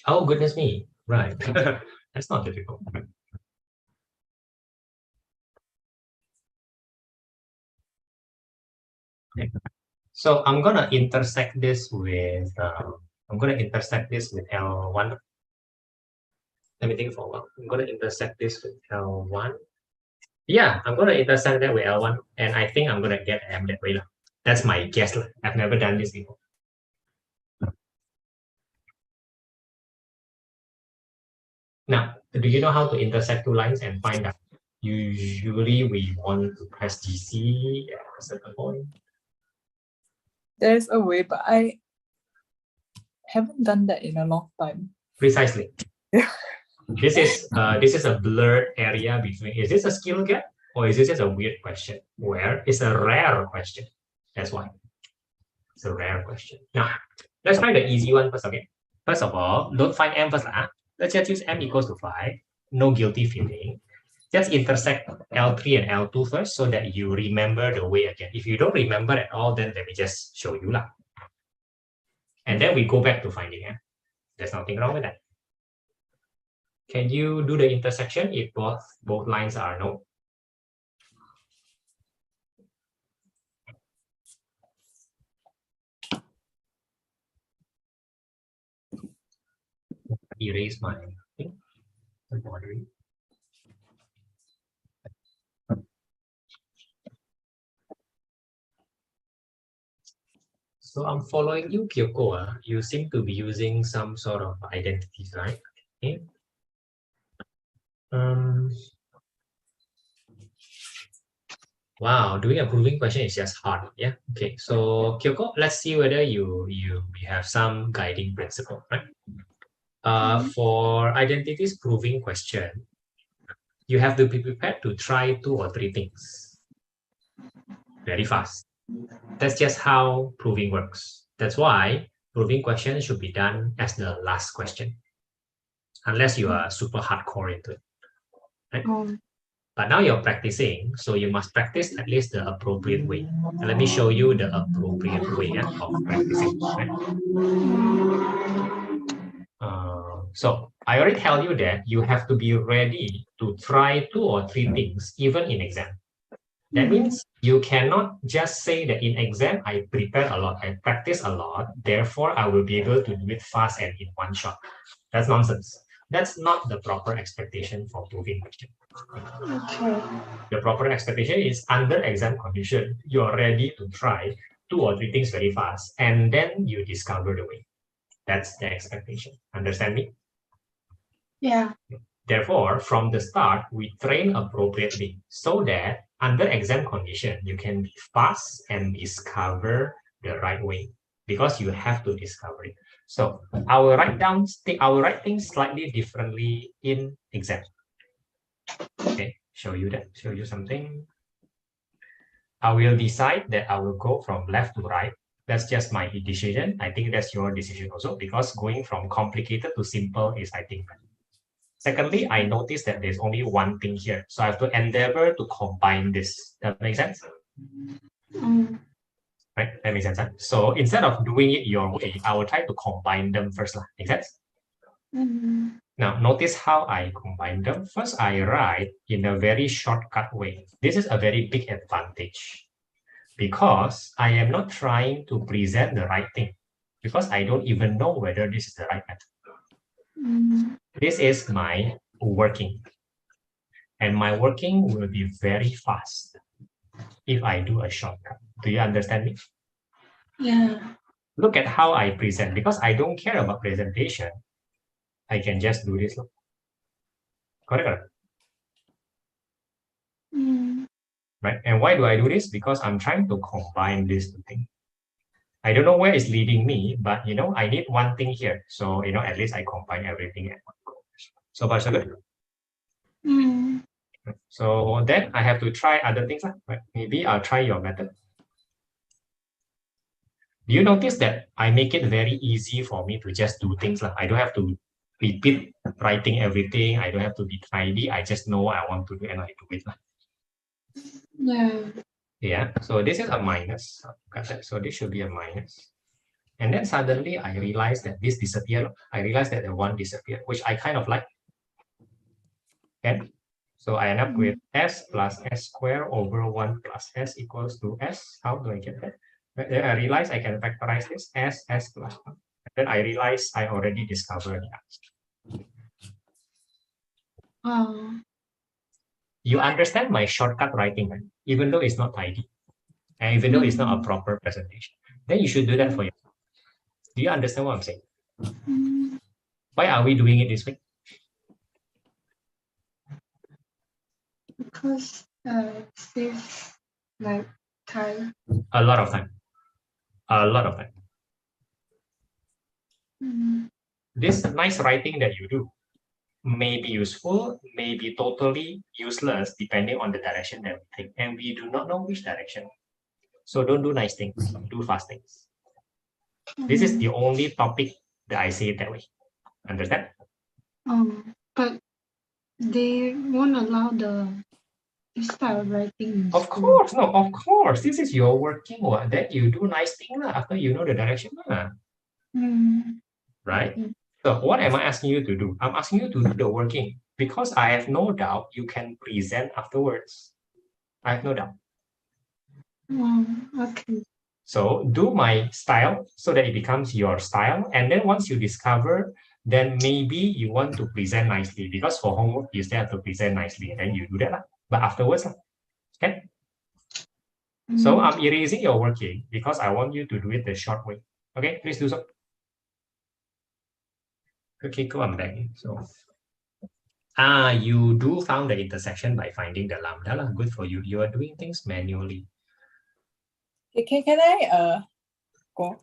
Oh, goodness me. Right. That's not difficult. Okay. So I'm gonna intersect this with L1. Let me think for a while. I'm gonna intersect this with L1. Yeah, I'm gonna intersect that with L1, and I think I'm gonna get M that way. That's my guess. I've never done this before. Now, do you know how to intersect two lines and find out? Usually we want to press GC at a certain point. There's a way, but I haven't done that in a long time. Precisely. This is a blurred area between. Is this a skill gap or is this just a weird question? Where it's a rare question. That's why it's a rare question. Now let's try the easy one first. Okay. First of all, don't find m first. Let's just use m equals to 5. No guilty feeling. Just intersect L3 and L2 first so that you remember the way again. If you don't remember at all, then let me just show you lah. And then we go back to finding. There's nothing wrong with that. Can you do the intersection if both lines are no? Erase my thing. Boundary. So I'm following you, Kyoko. You seem to be using some sort of identities, right? Okay. Wow, doing a proving question is just hard. Yeah. Okay. So Kyoko, let's see whether you have some guiding principle, right? For identities proving question, you have to be prepared to try 2 or 3 things very fast. That's just how proving works. That's why proving question should be done as the last question, unless you are super hardcore into it. Right? But now you're practicing, so you must practice at least the appropriate way. And let me show you the appropriate way of practicing. Right? So I already tell you that you have to be ready to try 2 or 3 things, even in exam. That means you cannot just say that in exam, I prepare a lot, I practice a lot, therefore I will be able to do it fast and in one shot. That's nonsense. That's not the proper expectation for proving question. Okay. The proper expectation is under exam condition, you are ready to try 2 or 3 things very fast, and then you discover the way. That's the expectation. Understand me? Yeah. Therefore, from the start, we train appropriately so that under exam condition, you can be fast and discover the right way because you have to discover it. So I will write things slightly differently in exam. Okay, show you something. I will decide that I will go from left to right. That's just my decision. I think that's your decision also because going from complicated to simple is, I think, secondly, I noticed that there's only one thing here. So I have to endeavor to combine this. That makes sense? Right? That makes sense. Huh? So instead of doing it your way, I will try to combine them first. Make sense? Now, notice how I combine them. First, I write in a very shortcut way. This is a very big advantage because I am not trying to present the right thing because I don't even know whether this is the right method. This is my working. And my working will be very fast if I do a shortcut. Do you understand me? Yeah. Look at how I present. Because I don't care about presentation, I can just do this. Correct? Right? And why do I do this? Because I'm trying to combine these two things. I don't know where it's leading me, but I need one thing here. So at least I combine everything at one go. So far, so good. So then I have to try other things. Right? Maybe I'll try your method. Do you notice that I make it very easy for me to just do things? I don't have to repeat writing everything. I don't have to be tidy. I just know what I want to do and I do it. Yeah. Yeah, so this is a minus. So this should be a minus. And then suddenly I realized that this disappeared. I realized that the one disappeared, which I kind of like. Okay, so I end up with s plus s squared over 1 plus s equals to s. How do I get that? Then I realize I can factorize this as s plus 1. And then I realize I already discovered the answer. You understand my shortcut writing, right? Even though it's not tidy, and even though it's not a proper presentation, then you should do that for yourself. Do you understand what I'm saying? Why are we doing it this way? Because saves like time. A lot of time. A lot of time. This nice writing that you do may be useful, may be totally useless, depending on the direction that we take. And we do not know which direction. So don't do nice things, do fast things. This is the only topic that I say it that way. Understand? But they won't allow this type of writing. Of course, no, of course. This is your working one. Then you do nice thing after you know the direction. Right? So what am I asking you to do? I'm asking you to do the working because I have no doubt you can present afterwards. I have no doubt. Okay. So do my style so that it becomes your style. And then once you discover, then maybe you want to present nicely because for homework, you still have to present nicely and then you do that. But afterwards, okay? So I'm erasing your working because I want you to do it the short way. Okay, please do so. Okay, cool, I'm back. So, you do found the intersection by finding the lambda. Good for you. You are doing things manually. Okay, can I go?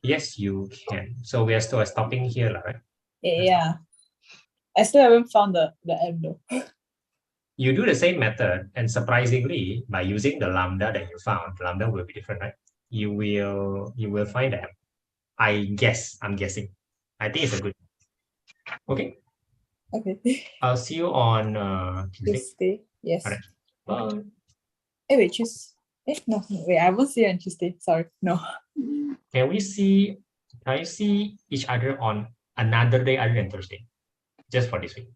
Yes, you can. So we are still stopping here, right? Yeah. I still haven't found the M though. You do the same method, and surprisingly, by using the lambda that you found, lambda will be different, right? You will find the M. I'm guessing. I think it's a good. Okay. Okay. I'll see you on Tuesday. Yes. All right. Bye. Hey, wait, no, wait, I won't see you on Tuesday. Sorry. No. Can you see each other on another day other than Thursday? Just for this week.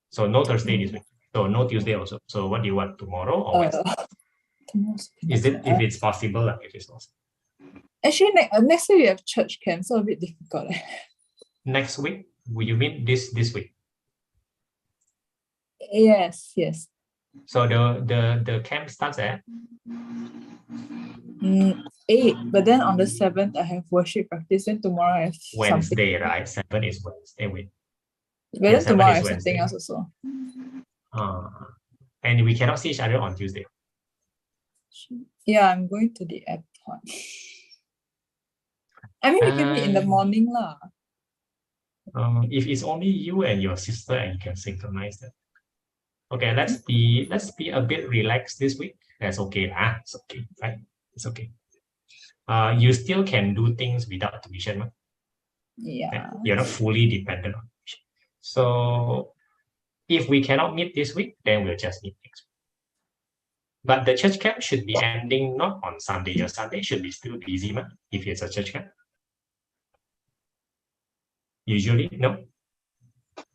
So no Thursday this week. So no Tuesday also. So what do you want, tomorrow or Wednesday? Is it if it's possible? If it's possible. Actually, next week we have church camp, so a bit difficult. Next week? Will you mean this week? Yes. So the camp starts at 8, but then on the 7th I have worship practice, and tomorrow I have something. Wednesday, right? 7 is Wednesday. Wait. But Yeah, then 7 tomorrow I is have something Wednesday. else also. And we cannot see each other on Tuesday. Yeah, I'm going to the airport. I mean, we can meet in the morning lah. If it's only you and your sister and you can synchronize that. Okay, let's be a bit relaxed this week. That's okay. It's okay, right? It's okay. You still can do things without tuition. Right? Yeah. You're not fully dependent on tuition. So if we cannot meet this week, then we'll just meet next week. But the church camp should be ending not on Sunday. Your Sunday should be still busy, man, if it's a church camp. Usually, no.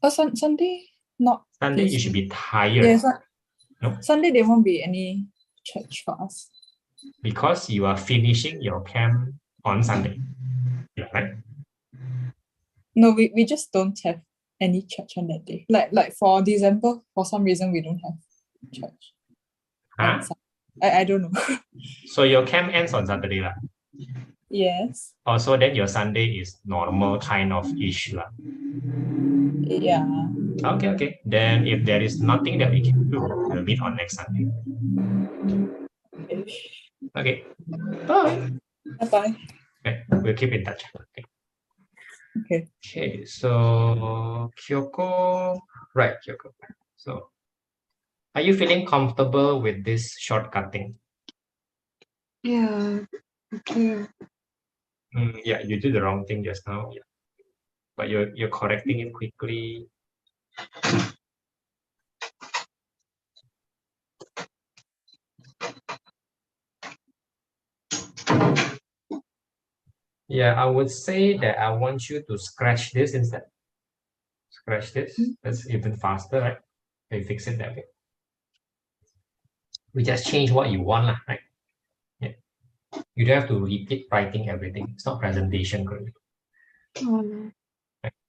Oh, Sunday, not Sunday, busy. you should be tired. Yes, No? Sunday there won't be any church for us. Because you are finishing your camp on Sunday. Yeah, right? No, we just don't have any church on that day. Like for December, for some reason we don't have church. Huh? I don't know. So your camp ends on Saturday, lah. Yes. Also, then your Sunday is normal kind of ish, lah. Yeah. Okay. Then if there is nothing that we can do, we'll meet on next Sunday. Okay. Bye. Bye. Okay, we'll keep in touch. Okay. Okay. So Kyoko, right, Kyoko. So are you feeling comfortable with this shortcutting? Yeah. Okay. Yeah, you did the wrong thing just now. Yeah. But you're correcting it quickly. Yeah, I would say that I want you to scratch this instead. Scratch this. That's even faster, right? Okay, fix it that way. We just change what you want, right? Yeah. You don't have to repeat writing everything. It's not presentation. Right?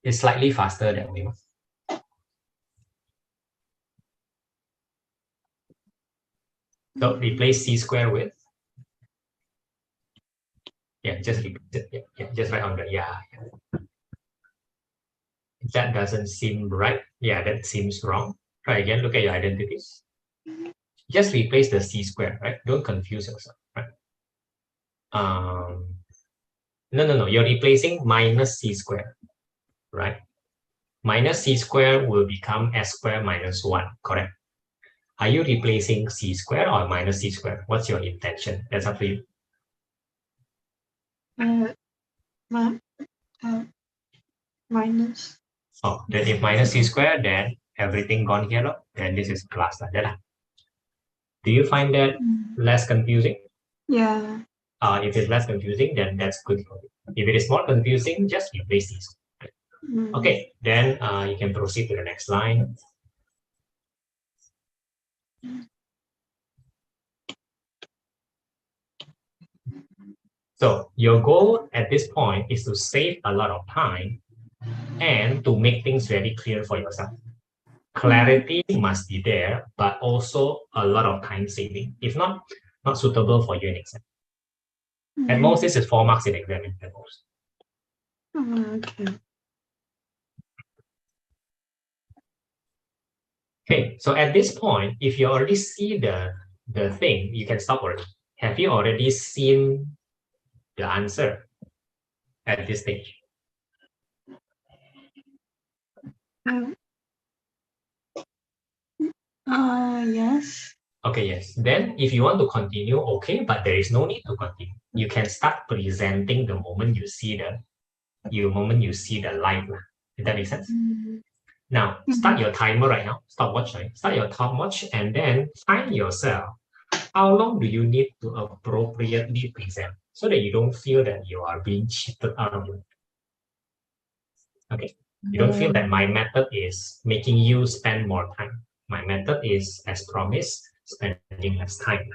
It's slightly faster that way. So replace c square with, just replace it. Just write on the That doesn't seem right. Yeah, that seems wrong. Try again. Look at your identities. Just replace the c square, right? Don't confuse yourself, right? No. You're replacing minus c square, right? Minus c square will become s square minus 1, correct? Are you replacing c square or minus c square? What's your intention? That's up to you. Minus. Oh, then if minus c square, then everything gone here, then this is plus. Do you find that less confusing? Yeah. If it's less confusing, then that's good for you. If it is more confusing, just replace these. Okay, then you can proceed to the next line. So your goal at this point is to save a lot of time and to make things very clear for yourself. Clarity must be there, but also a lot of time saving. If not suitable for you in exam. At most, this is 4 marks in exam at most. Okay, so at this point, if you already see the thing, you can stop already. Have you already seen the answer at this stage? Yes. Okay, yes. Then if you want to continue, okay, but there is no need to continue. You can start presenting the moment you see the light. Does that make sense? Now, start your timer right now. Stopwatch, right? Start your stopwatch and then find yourself. How long do you need to appropriately present so that you don't feel that you are being cheated out of it? Okay. You don't feel that my method is making you spend more time. My method is, as promised, spending less time.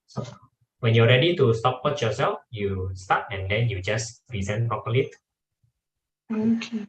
So when you're ready to stopwatch yourself, you start and then you just present properly. Okay.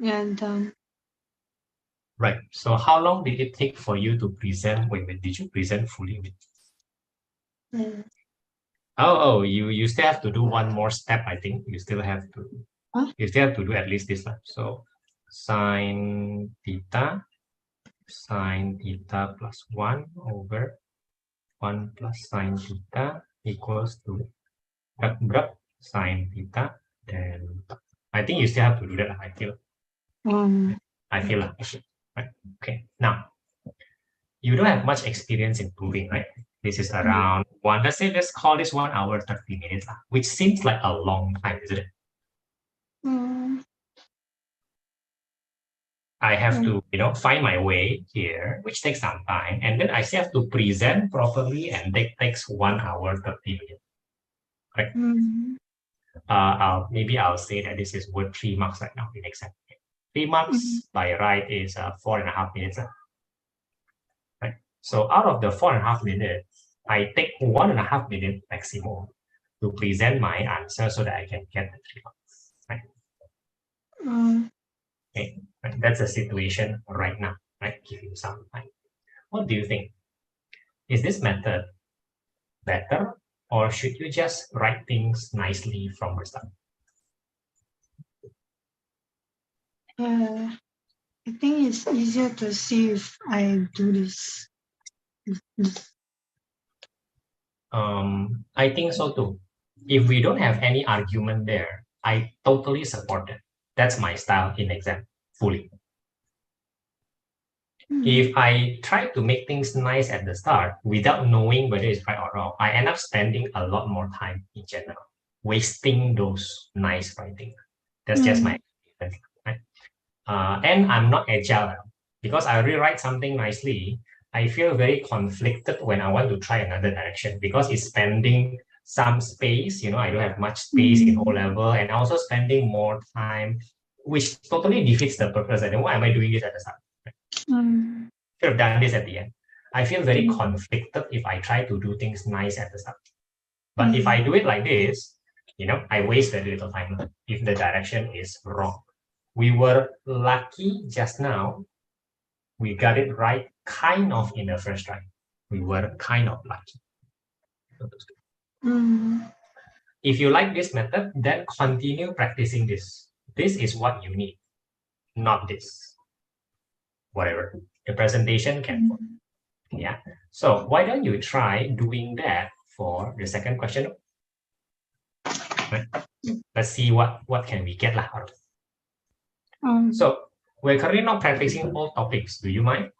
Yeah, done. Right. So how long did it take for you to present? Wait, did you present fully with? Yeah. Oh, you still have to do one more step, I think. You still have to you still have to do at least this one. So sine theta plus 1 over 1 plus sine theta equals to sine theta. Then I think you still have to do that, I feel. Right. Okay. Now you don't have much experience in proving, right? This is around let's call this 1 hour 30 minutes, which seems like a long time, isn't it? I have to, find my way here, which takes some time. And then I still have to present properly, and that takes 1 hour 30 minutes. Right? Maybe I'll say that this is worth 3 marks right now in exam. 3 marks by right is 4.5 minutes. Right? So out of the 4.5 minutes, I take 1.5 minutes maximum to present my answer so that I can get the 3 marks. Right? Okay. Right. That's the situation right now. Right? Give you some time. What do you think? Is this method better, or should you just write things nicely from the start? I think it's easier to see if I do this. I think so too. If we don't have any argument there, I totally support it. That's my style in exam, fully. If I try to make things nice at the start without knowing whether it's right or wrong, I end up spending a lot more time in general, wasting those nice writing. That's just my experience. Right? And I'm not agile because I rewrite something nicely. I feel very conflicted when I want to try another direction because it's spending some space. I don't have much space in O-level, and also spending more time, which totally defeats the purpose. And then why am I doing this at the start? Should have done this at the end. I feel very conflicted if I try to do things nice at the start. But if I do it like this, I waste very little time if the direction is wrong. We were lucky just now. We got it right kind of in the first try. We were kind of lucky. If you like this method, then continue practicing this. This is what you need, not this. Whatever. The presentation can work. Yeah. So why don't you try doing that for the second question? Right. Let's see what can we get out of it. So we're currently not practicing all topics. Do you mind?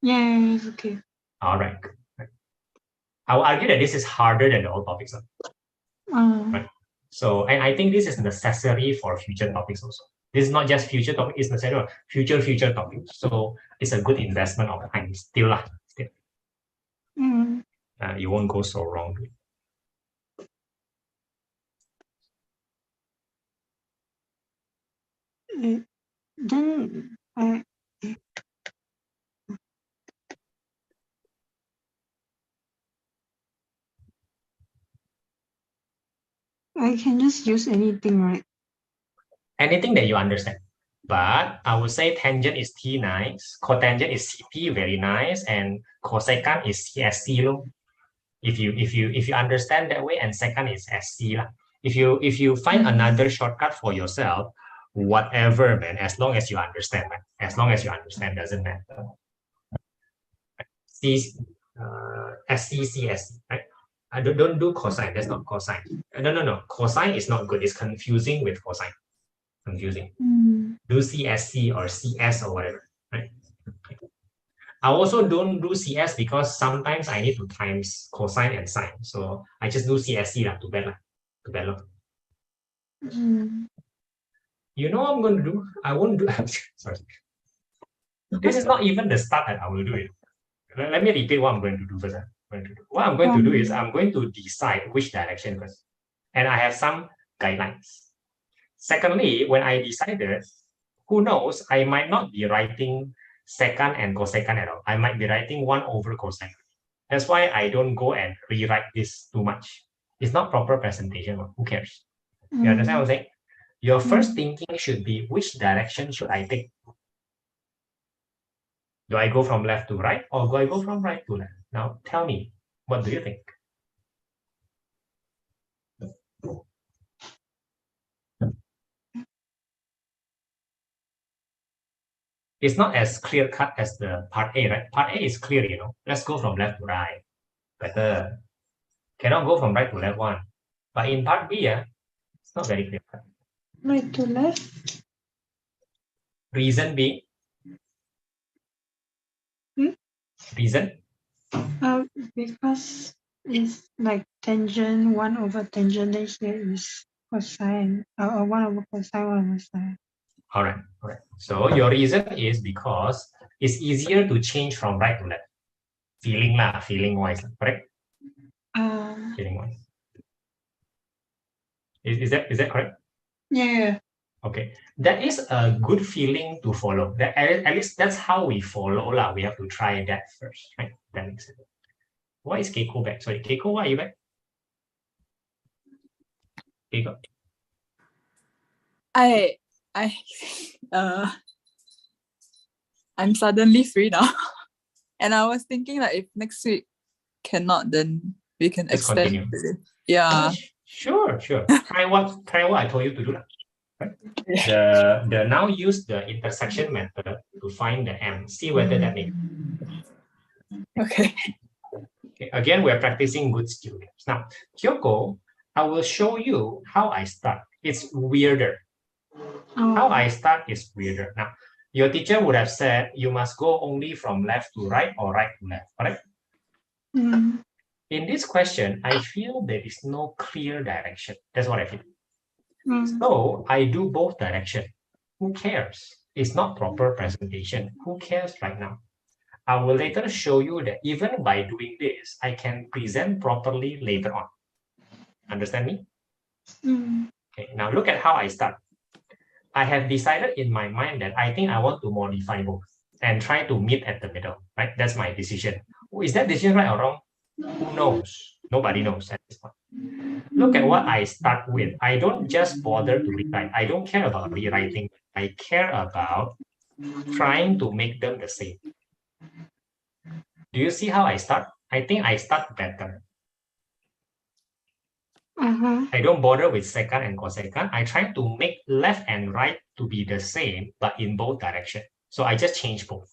Yeah, it's okay. All right. I will argue that this is harder than the old topics. Right? So, and I think this is necessary for future topics also. This is not just future topic, it's necessary for future topics. So it's a good investment of time still. You won't go so wrong. Then I can just use anything, right? Anything that you understand. But I would say tangent is T nice, cotangent is CT very nice, and cosecant is CSC low. If you understand that way, and second is SC lah. If you find another shortcut for yourself, whatever, man, as long as you understand, man. As long as you understand, doesn't matter. SC, right? Don't do cosine. That's not cosine. No. Cosine is not good. It's confusing with cosine. Confusing. Do CSC or CS or whatever, right? I also don't do CS because sometimes I need to times cosine and sine. So I just do CSC lah, to better. You know what I'm going to do? I won't do, sorry. This is not even the start that I will do it. Let me repeat what I'm going to do first. What I'm going to do is I'm going to decide which direction first. And I have some guidelines. Secondly, when I decided, who knows, I might not be writing secant and cosecant at all. I might be writing 1 over cosecant. That's why I don't go and rewrite this too much. It's not proper presentation. Who cares? You understand what I'm saying? Your first thinking should be, which direction should I take? Do I go from left to right, or do I go from right to left? Now tell me, what do you think? It's not as clear cut as the part A, right? Part A is clear, you know. Let's go from left to right. Better. Cannot go from right to left one. But in part B, it's not very clear cut. Right to left. Reason B. Reason? Because it's like tangent 1 over tangent, then here is cosine, or 1 over cosine, 1 over sine. All right. So your reason is because it's easier to change from right to left. Feeling wise, correct? Feeling wise. Is that correct? Yeah. Okay, that is a good feeling to follow. That at least that's how we follow lah. We have to try that first, right? That makes sense. Why is Keiko back? Sorry, Keiko, why are you back? Keiko. I'm suddenly free now. And I was thinking like if next week cannot, then we can Let's extend. continue. Yeah. Sure. Try what I told you to do. Right? The now use the intersection method to find the M. See whether that makes. Okay. Again, we're practicing good students. Now, Kyoko, I will show you how I start. It's weirder. How I start is weirder. Now, your teacher would have said you must go only from left to right or right to left, correct? In this question, I feel there is no clear direction. That's what I feel. So I do both directions. Who cares? It's not proper presentation. Who cares right now? I will later show you that even by doing this, I can present properly later on. Understand me? Okay, now look at how I start. I have decided in my mind that I think I want to modify both and try to meet at the middle, right? That's my decision. Is that decision right or wrong? Who knows? Nobody knows at this point. Look at what I start with. I don't just bother to rewrite. I don't care about rewriting. I care about trying to make them the same. Do you see how I start? I think I start better. I don't bother with secant and cosecant. I try to make left and right to be the same, but in both directions. So I just change both.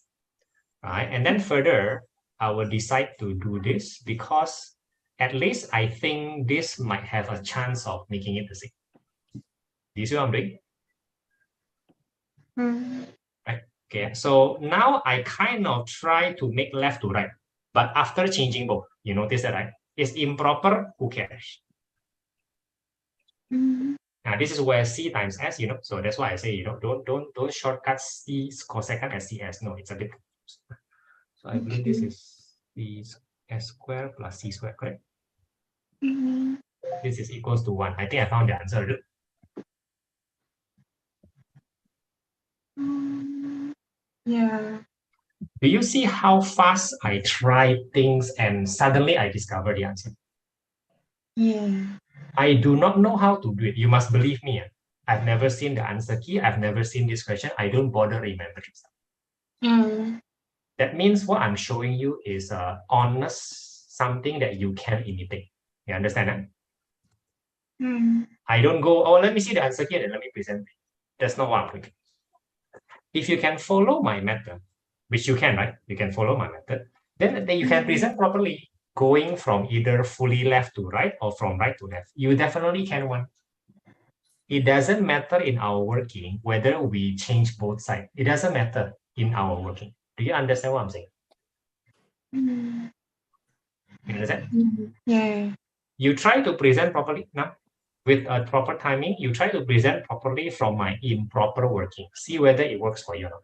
Right? And then further, I will decide to do this because at least I think this might have a chance of making it the same. Do you see what I'm doing? Right. Okay, so now I kind of try to make left to right, but after changing both, you notice that, right? It's improper, who cares? Now this is where C times S, so that's why I say, don't shortcut C cosecant as CS. No, it's a bit confused. So I believe this is C S squared plus C squared, correct? This is equals to 1. I think I found the answer. Yeah. Do you see how fast I try things and suddenly I discover the answer? Yeah. I do not know how to do it. You must believe me. I've never seen the answer key. I've never seen this question. I don't bother remembering stuff. That means what I'm showing you is honest, something that you can imitate. You understand that? I don't go, oh, let me see the answer key and let me present it. That's not what I'm doing. If you can follow my method, which you can, right? You can follow my method, then you can present properly, going from either fully left to right or from right to left. You definitely can one. It doesn't matter in our working whether we change both sides. It doesn't matter in our working. Do you understand what I'm saying? You understand? Yeah. You try to present properly now. With a proper timing, you try to present properly from my improper working. See whether it works for you or not.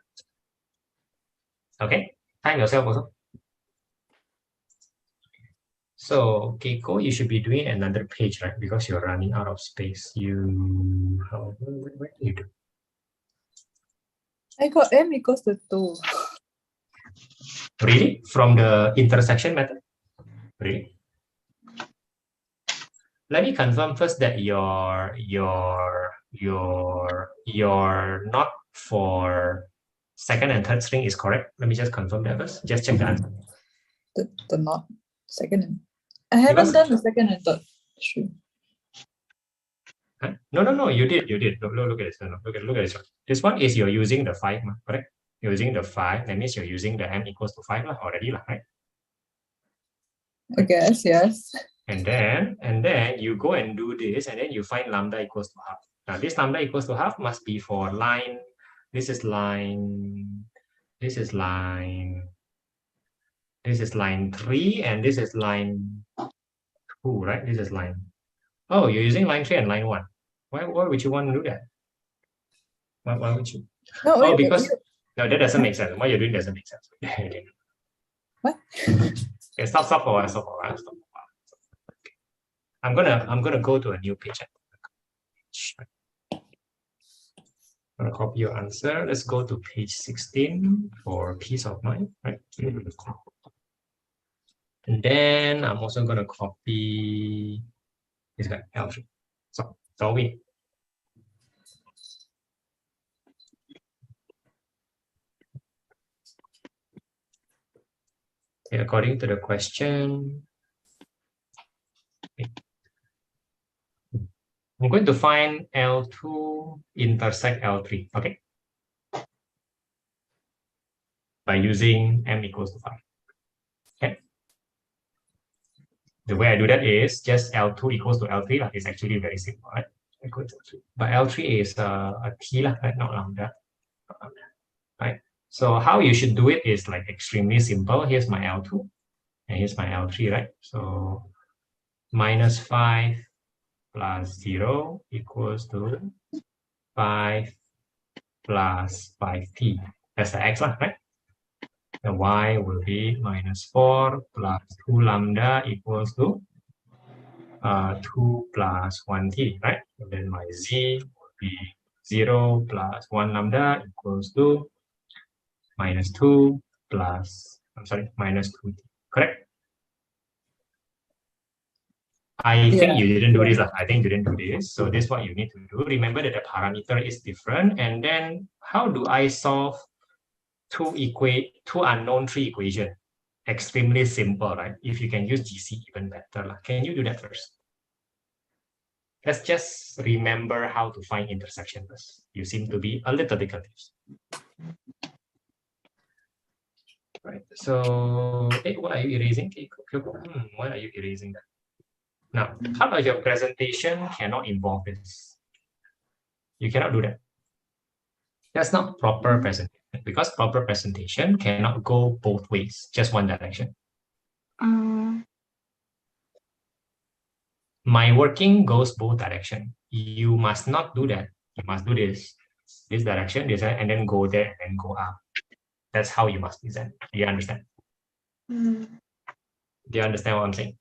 Okay? Time yourself also. So, Keiko, you should be doing another page, right? Because you're running out of space. What do you do? I got m equals to 2. Really? From the intersection method? Really? Let me confirm first that you're not for second and third string is correct. Let me just confirm that first. Just check the answer. The not second and I haven't done the second and third string. Huh? No, you did. Look at this. No, look at this one. This one is you're using the 5, correct? You're using the 5. That means you're using the m equals to 5 already, right? I guess, yes. And then you go and do this, and then you find lambda equals to half. Now this lambda equals to half must be for line. This is line 3, and this is line 2, right? This is line. Oh, you're using line 3 and line 1. Why would you want to do that? Why would you? No, oh, because no, that doesn't make sense. What you're doing doesn't make sense. What? Okay, stop for a while. Stop for a while. I'm gonna go to a new page. I'm gonna copy your answer. Let's go to page 16 for peace of mind, right? And then I'm also gonna copy this guy, L3. So we. Okay, according to the question, okay. I'm going to find L2 intersect L3, okay? By using m equals to 5. Okay. The way I do that is just L2 equals to L3. It's actually very simple, right? But L3 is a T, right? Not lambda. Right? So how you should do it is like extremely simple. Here's my L2 and here's my L3, right? So minus 5 plus 0 equals to 5 plus 5t. That's the x, right? The y will be minus 4 plus 2 lambda equals to 2 plus 1t, right? And then my z will be 0 plus 1 lambda equals to minus 2 plus, minus 2t, correct? I think you didn't do this. I think you didn't do this. So this is what you need to do. Remember that the parameter is different. And then how do I solve two unknown tree equation? Extremely simple, right? If you can use GC, even better. Can you do that first? Let's just remember how to find intersection first. You seem to be a little bit confused. Right. So, what are you erasing? Why are you erasing that? Now, how about your presentation cannot involve this? You cannot do that. That's not proper presentation, because proper presentation cannot go both ways, just one direction. My working goes both direction. You must not do that. You must do this direction, and then go there and then go up. That's how you must present. Do you understand? Do you understand what I'm saying?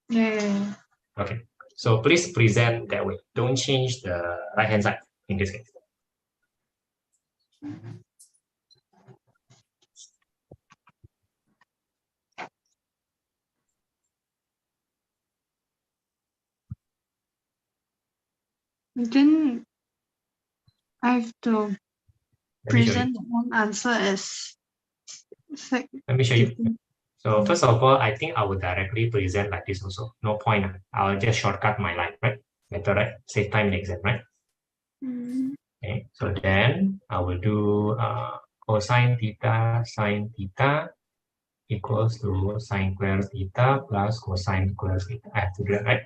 Yeah. Okay. So please present that way. Don't change the right-hand side in this case. Then I have to Let me show you. present the whole answer as Let me show you. So first of all, I think I will directly present like this also. No point. I'll just shortcut my life, right? Better, right? Save time in the exam, right? Okay. So then I will do cosine theta sine theta equals to sine square theta plus cosine square theta. I have to do that, right?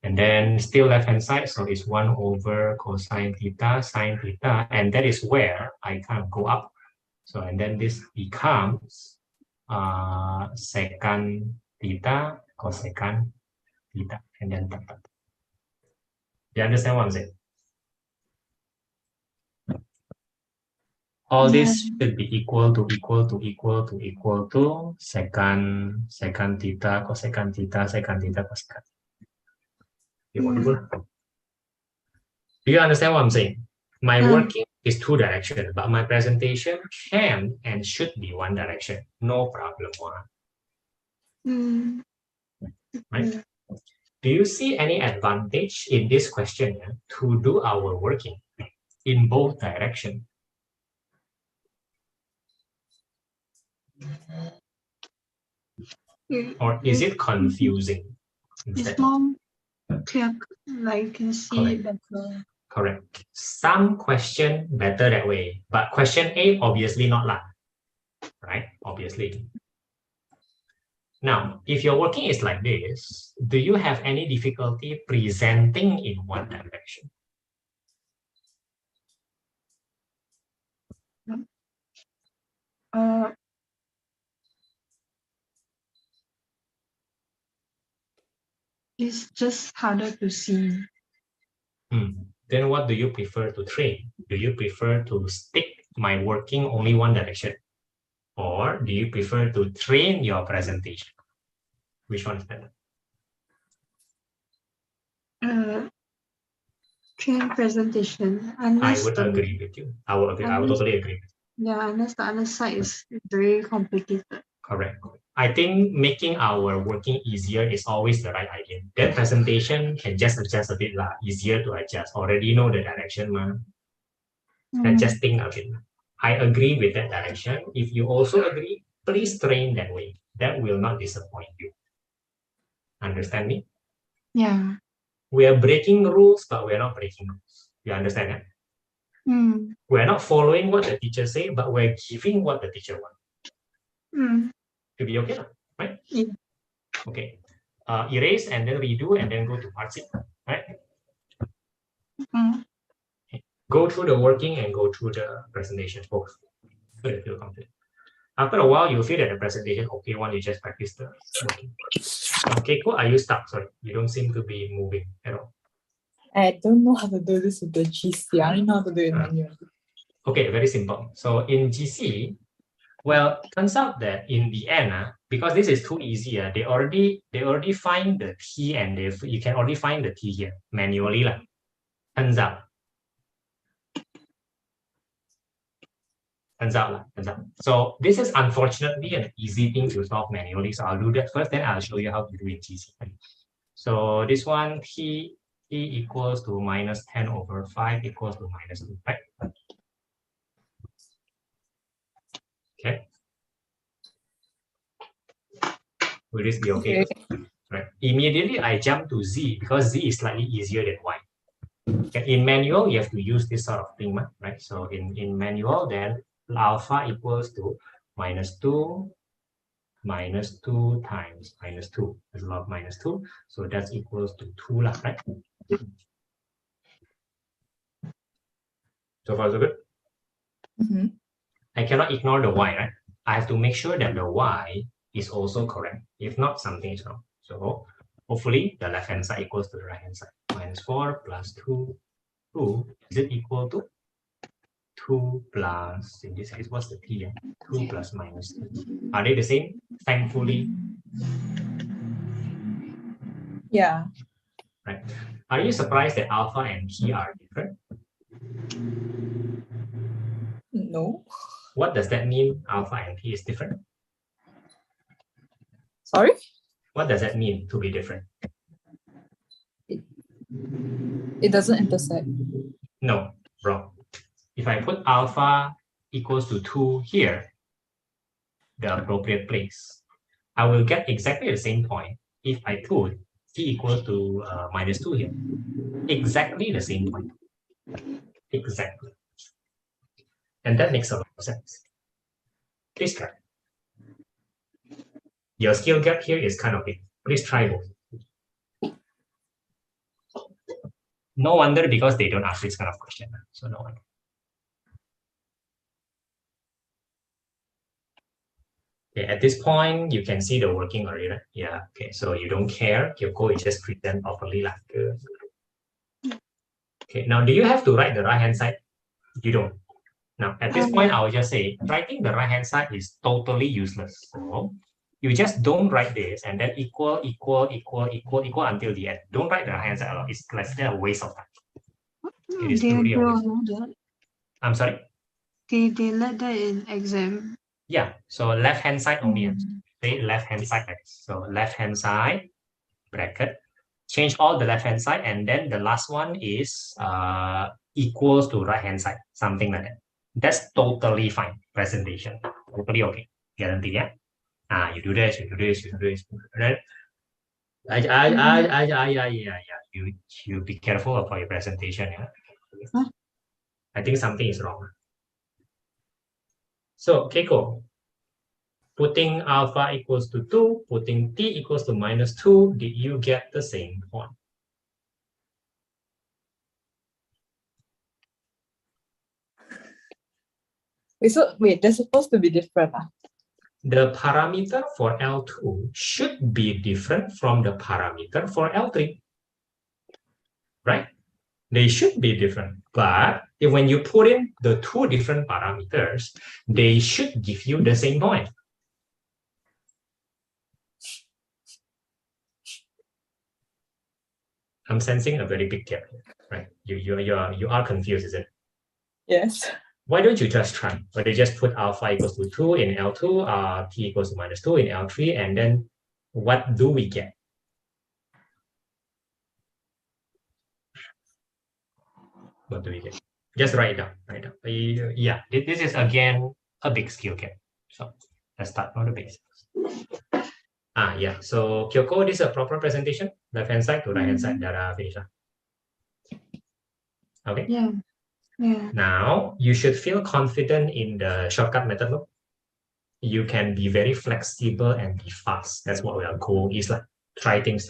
And then still left hand side, so it's 1 over cosine theta sine theta, and that is where I kind of go up. So and then this becomes secant theta cosecant theta, and then you understand what I'm saying? All this should be equal to secant theta cosecant theta secant theta cosecant. Do you understand what I'm saying? My working is 2 direction, but my presentation can and should be 1 direction. No problem. Right? Do you see any advantage in this question to do our working in both directions? Or is it confusing? It's more clear, like you can see it better. Correct. Some question better that way, but question A obviously not lah, right? Obviously. Now, if your working is like this, do you have any difficulty presenting in 1 direction? It's just harder to see. Then what do you prefer to train? Do you prefer to stick my working only 1 direction? Or do you prefer to train your presentation? Which one is better? Train presentation. I would agree with you. I would totally agree with you. Yeah, unless the other side is very complicated. Correct. I think making our working easier is always the right idea. That presentation can just adjust a bit easier to adjust. Already know the direction, adjusting a bit. I agree with that direction. If you also agree, please train that way. That will not disappoint you. Understand me? Yeah. We are breaking rules, but we are not breaking rules. You understand that? We are not following what the teacher say, but we're giving what the teacher wants. To be okay, right? Yeah. Okay. Erase and then redo and then go to part 6, right? Okay. Go through the working and go through the presentation both. So you feel confident. After a while, you'll feel that the presentation okay one, you just practice the working. Okay, cool. Are you stuck? Sorry, you don't seem to be moving at all. I don't know how to do this with the GC. I only know how to do it manually. Okay, very simple. So in GC, well, turns out that in the end, because this is too easy, they already find the T and you can already find the T here manually. Turns out. So this is unfortunately an easy thing to solve manually. So I'll do that first, then I'll show you how to do it in GC. So this one, T equals to minus 10 over 5 equals to minus 2, right? Okay. Will this be okay? Right. Immediately I jump to Z because Z is slightly easier than Y. Okay. In manual, you have to use this sort of thing, right? So in manual, then alpha equals to minus 2 times minus 2. There's a lot of minus 2. So that's equals to 2, right? So far, so good? I cannot ignore the Y, right? I have to make sure that the Y is also correct. If not, something is wrong. So hopefully the left-hand side equals to the right-hand side. Minus 4 plus 2. Is it equal to 2 plus, in this case, what's the T? 2 plus minus 2. Are they the same? Thankfully. Yeah. Right. Are you surprised that alpha and T are different? No. What does that mean? Alpha and T is different? Sorry? What does that mean to be different? It doesn't intersect. No, wrong. If I put alpha equals to 2 here, the appropriate place, I will get exactly the same point if I put t equals to -2 here. Exactly the same point. Exactly. And that makes a lot of sense. Please try. Your skill gap here is kind of big. Please try both. No wonder, because they don't ask this kind of question. So no wonder. Okay, at this point, you can see the working already, right? Yeah, okay, so you don't care. Your code is just present properly. Okay, now do you have to write the right-hand side? You don't. Now, at this point, I will just say, writing the right-hand side is totally useless. So you just don't write this and then equal until the end. Don't write the right-hand side alone. It's like a waste of time. It is truly a waste. I'm sorry? They let that in exam. Yeah, so left-hand side only. Say left-hand side. So left-hand side, bracket, change all the left-hand side, and then the last one is equals to right-hand side, something like that. That's totally fine. Presentation, totally okay. Guarantee, yeah? You do this, you do this, you do this. Right? You be careful about your presentation, yeah? Huh? I think something is wrong. So, Keiko, putting alpha equals to 2, putting t equals to -2, did you get the same point? Wait, they're supposed to be different. The parameter for L2 should be different from the parameter for L3, right? They should be different, but when you put in the two different parameters, they should give you the same point. I'm sensing a very big gap here, right? You are confused, isn't it? Yes. Why don't you just try? Why don't you just put alpha equals to 2 in L2, t equals to -2 in L3, and then what do we get? What do we get? Just write it down. Write it down. Yeah, this is again a big skill gap. So let's start from the basics. Yeah. So Kyoko, this is a proper presentation. Left hand side to right hand side. That finish. Okay. Yeah. Yeah. Now you should feel confident in the shortcut method. Look, you can be very flexible and be fast. That's what our goal is. Like try things.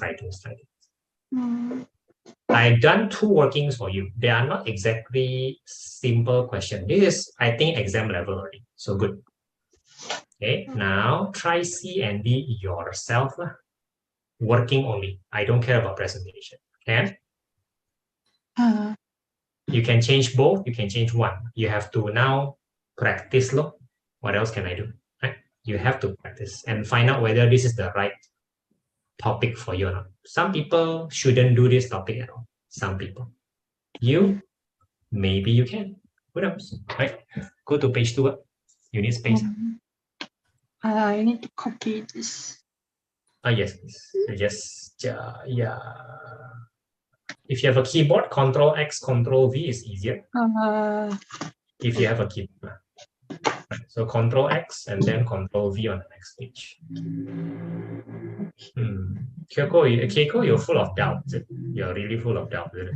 I've done 2 workings for you. They are not exactly simple questions. This is, I think, exam level already. So good. Okay, now try C and D yourself. Working only. I don't care about presentation. Okay? You can change both. You can change one. You have to now practice. Look, what else can I do? Right? You have to practice and find out whether this is the right topic for you or not. Some people shouldn't do this topic at all. Some people. You, maybe you can. Who knows? Right? Go to page 2. You need space. I need to copy this. Yes. Just yeah. If you have a keyboard, Control X, Control V is easier. If you have a keyboard. Right. So Control X and then Control V on the next page. Keiko, you're full of doubt. You're really full of doubt, isn't it?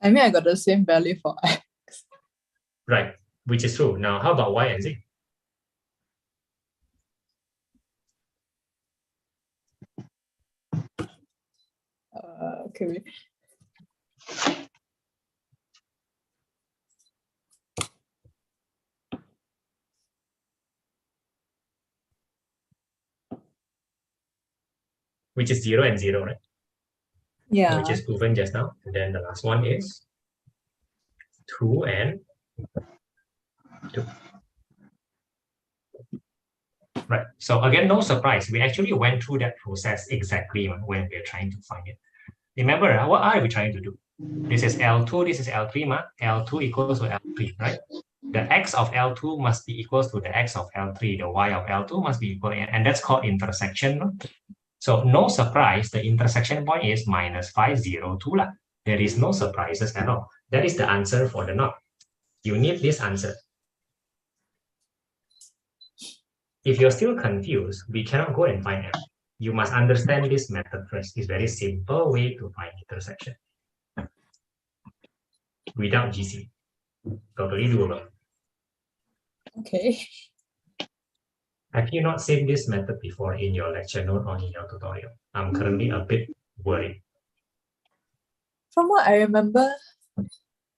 I mean, I got the same value for X. Right, which is true. Now, how about Y and Z? Okay, wait. Which is 0 and 0, right? Yeah. Which is proven just now. And then the last one is 2 and 2. Right. So again, no surprise. We actually went through that process exactly when we're trying to find it. Remember, what are we trying to do? This is L2, this is L3, L2 equals to L3, right? The X of L2 must be equals to the X of L3. The Y of L2 must be equal, and that's called intersection. So no surprise, the intersection point is minus 5, 0, 2 lah. There is no surprises at all. That is the answer for the knot. You need this answer. If you're still confused, we cannot go and find M. You must understand this method first. It's a very simple way to find intersection without GC. Totally doable. Okay. Have you not seen this method before in your lecture note or in your tutorial? I'm currently a bit worried. From what I remember,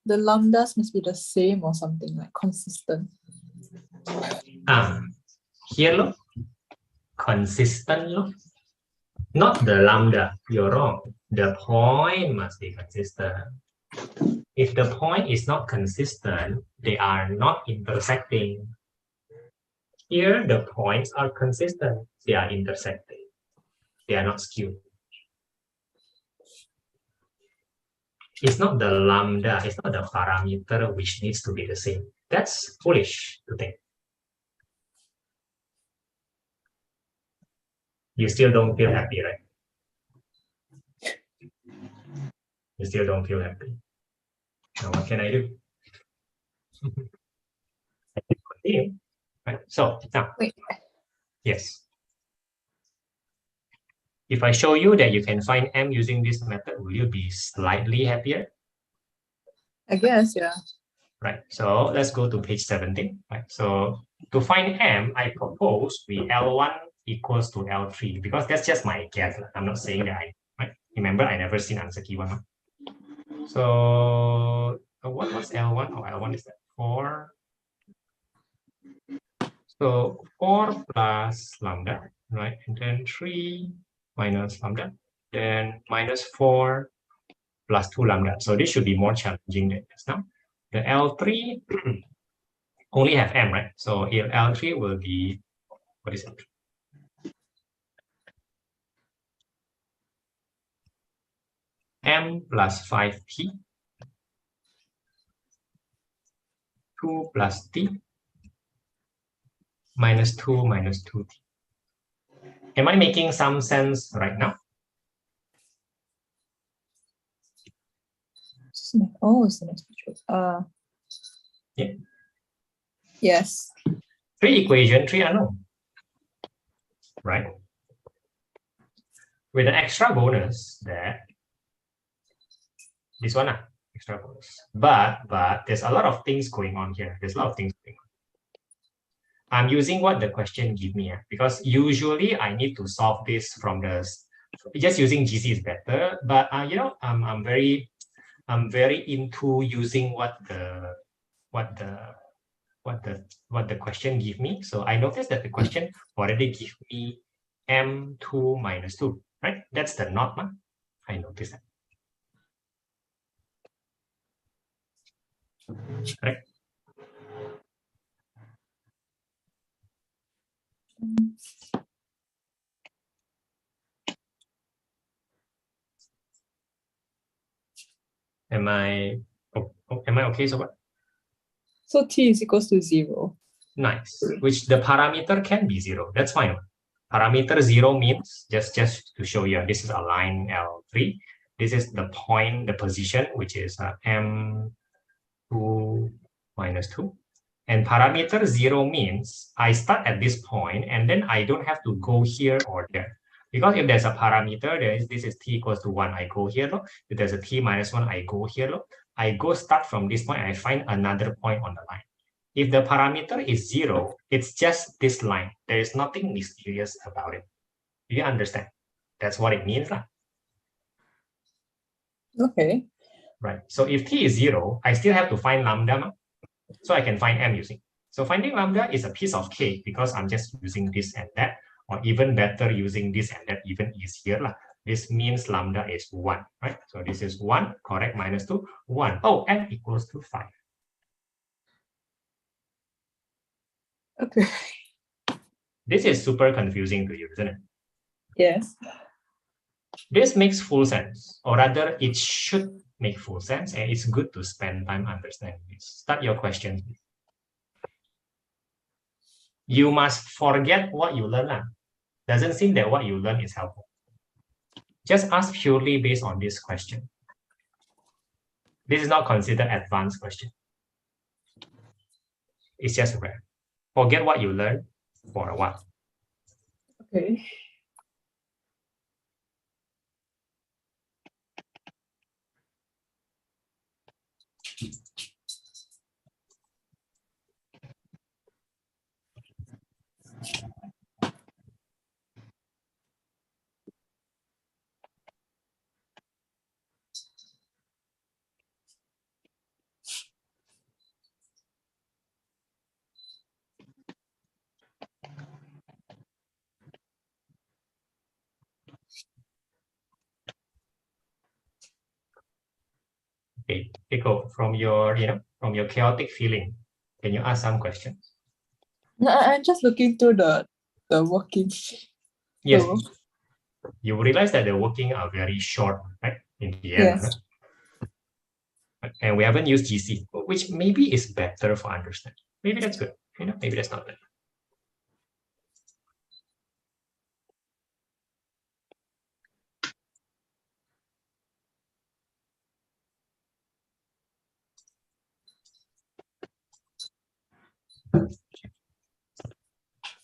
the lambdas must be the same or something, like consistent. Here look, consistent look. Not the lambda, you're wrong. The point must be consistent. If the point is not consistent, they are not intersecting. Here, the points are consistent. They are intersecting. They are not skewed. It's not the lambda, it's not the parameter which needs to be the same. That's foolish to think. You still don't feel happy, right? You still don't feel happy. Now, what can I do? I can continue. Right? So, now, Wait. yes. If I show you that you can find M using this method, will you be slightly happier? I guess, yeah. Right. So let's go to page 17. Right. So to find M, I propose we L1 equals to L3 because that's just my guess. I'm not saying that right? Remember, I never seen answer key one. So what's L1? Oh, L1 is that 4. So 4 plus lambda, right? And then 3 minus lambda, then minus 4 plus 2 lambda. So this should be more challenging than just now. The L3 only have M, right? So here L3 will be, what is it? M plus 5T, 2 plus T, minus 2 minus 2T. Am I making some sense right now? Oh, it's the next picture. Yeah. Yes. 3 equation, 3 unknown. Right? With an extra bonus that this one, extra bonus. But there's a lot of things going on here. There's a lot of things going on. I'm using what the question give me because usually I need to solve this from the just using GC is better. But you know, I'm very into using what the question give me. So I noticed that the question already give me M2 minus 2, right? That's the knot one. I noticed that. Right? Am I okay so far? So T is equals to 0. Nice. Which the parameter can be 0. That's fine. Parameter 0 means, just to show you, this is a line L3. This is the point, the position, which is M2 minus 2. And parameter 0 means I start at this point and then I don't have to go here or there. Because if there's a parameter, this is T equals to 1, I go here. Look. If there's a T minus 1, I go here. Look. I go start from this point and I find another point on the line. If the parameter is 0, it's just this line. There is nothing mysterious about it. Do you understand? That's what it means. Okay. Right. So if T is 0, I still have to find lambda. So I can find M using. So finding lambda is a piece of cake because I'm just using this and that, or even better using this and that even easier. This means lambda is 1, right? So this is 1, correct, minus 2, 1. Oh, M equals to 5. Okay. This is super confusing to you, isn't it? Yes. This makes full sense, or rather it should make full sense, and it's good to spend time understanding this. Start your questions. You must forget what you learn. Doesn't seem that what you learn is helpful. Just ask purely based on this question. This is not considered advanced question. It's just rare. Forget what you learned for a while. Okay. Okay, Pico, from your chaotic feeling, can you ask some questions? No, I'm just looking through the workings. Yes. So, You realize that the working are very short, right? In the end. yes. And we haven't used GC, which maybe is better for understanding. Maybe that's good. Maybe that's not bad.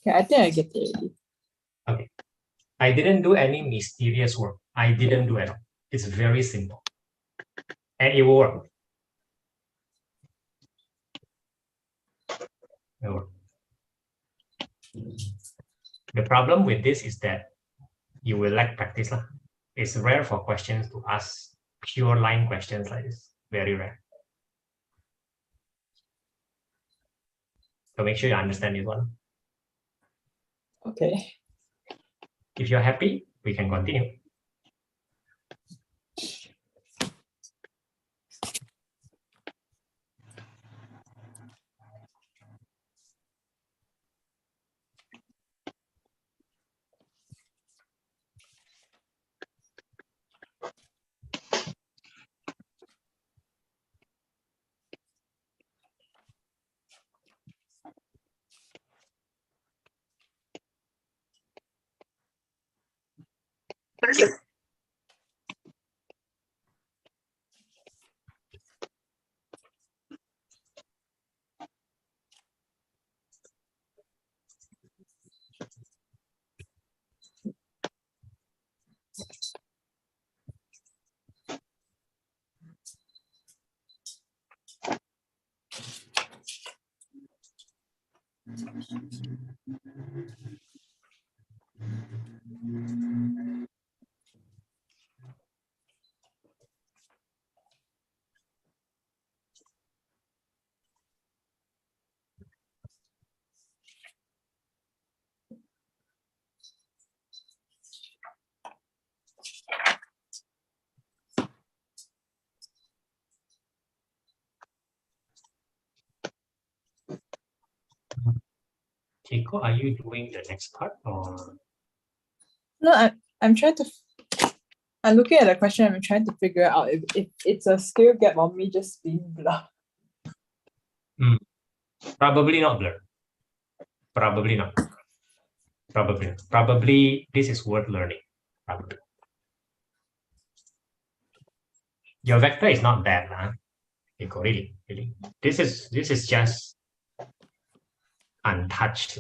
Okay, I think I get it already. Okay. I didn't do any mysterious work. I didn't do it all. It's very simple. And it will work. It will work. The problem with this is that you will lack practice. It's rare for questions to ask pure line questions like this. Very rare. So make sure you understand this one. Okay. If you're happy, we can continue. Keiko, are you doing the next part or? No, I'm trying to. I'm looking at the question. I'm trying to figure out if it's a skill gap or me just being blah. Probably not blur. Probably not. Probably this is worth learning. Probably. Your vector is not bad, huh? Keiko, really. This is just untouched.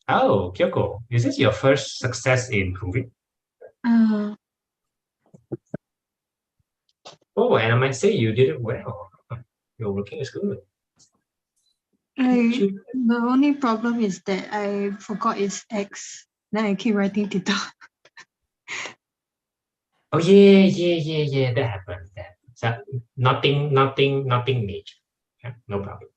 Oh, Kyoko, is this your first success in proving? Oh, and I might say you did it well. Your working is good. The only problem is that I forgot it's X. Then I keep writing theta. Oh yeah. That happens. So nothing major. Yeah, no problem.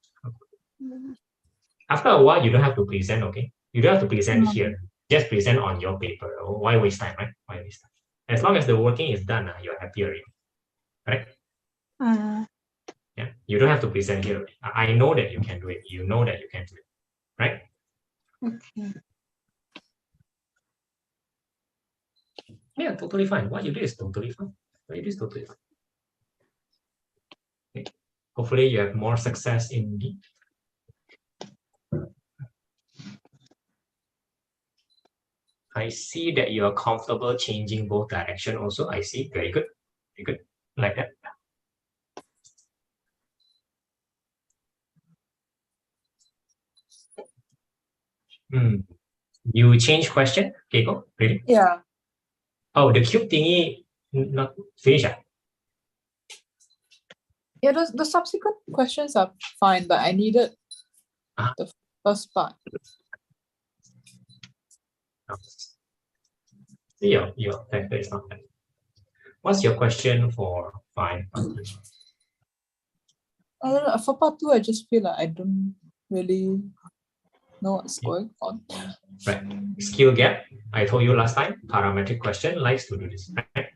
After a while, you don't have to present, okay? You don't have to present here. Just present on your paper. Why waste time, right? Why waste time? As long as the working is done, you're happy already. Right? Yeah, you don't have to present here. I know that you can do it. You know that you can do it. Right? Okay. Yeah, totally fine. What you do is totally fine. What you do is totally fine. Okay. Hopefully you have more success in the I see that you are comfortable changing both direction also. I see. Very good. Very good. Like that. You change question? Okay, go. Ready? Yeah. Oh, the cube thingy not finished. Yeah, the subsequent questions are fine, but I needed Ah. the first part. Your factor is not bad. What's your question for 5? I don't know. For part 2, I just feel like I don't really know what's going on. Right. Skill gap. I told you last time, parametric question likes to do this. Right?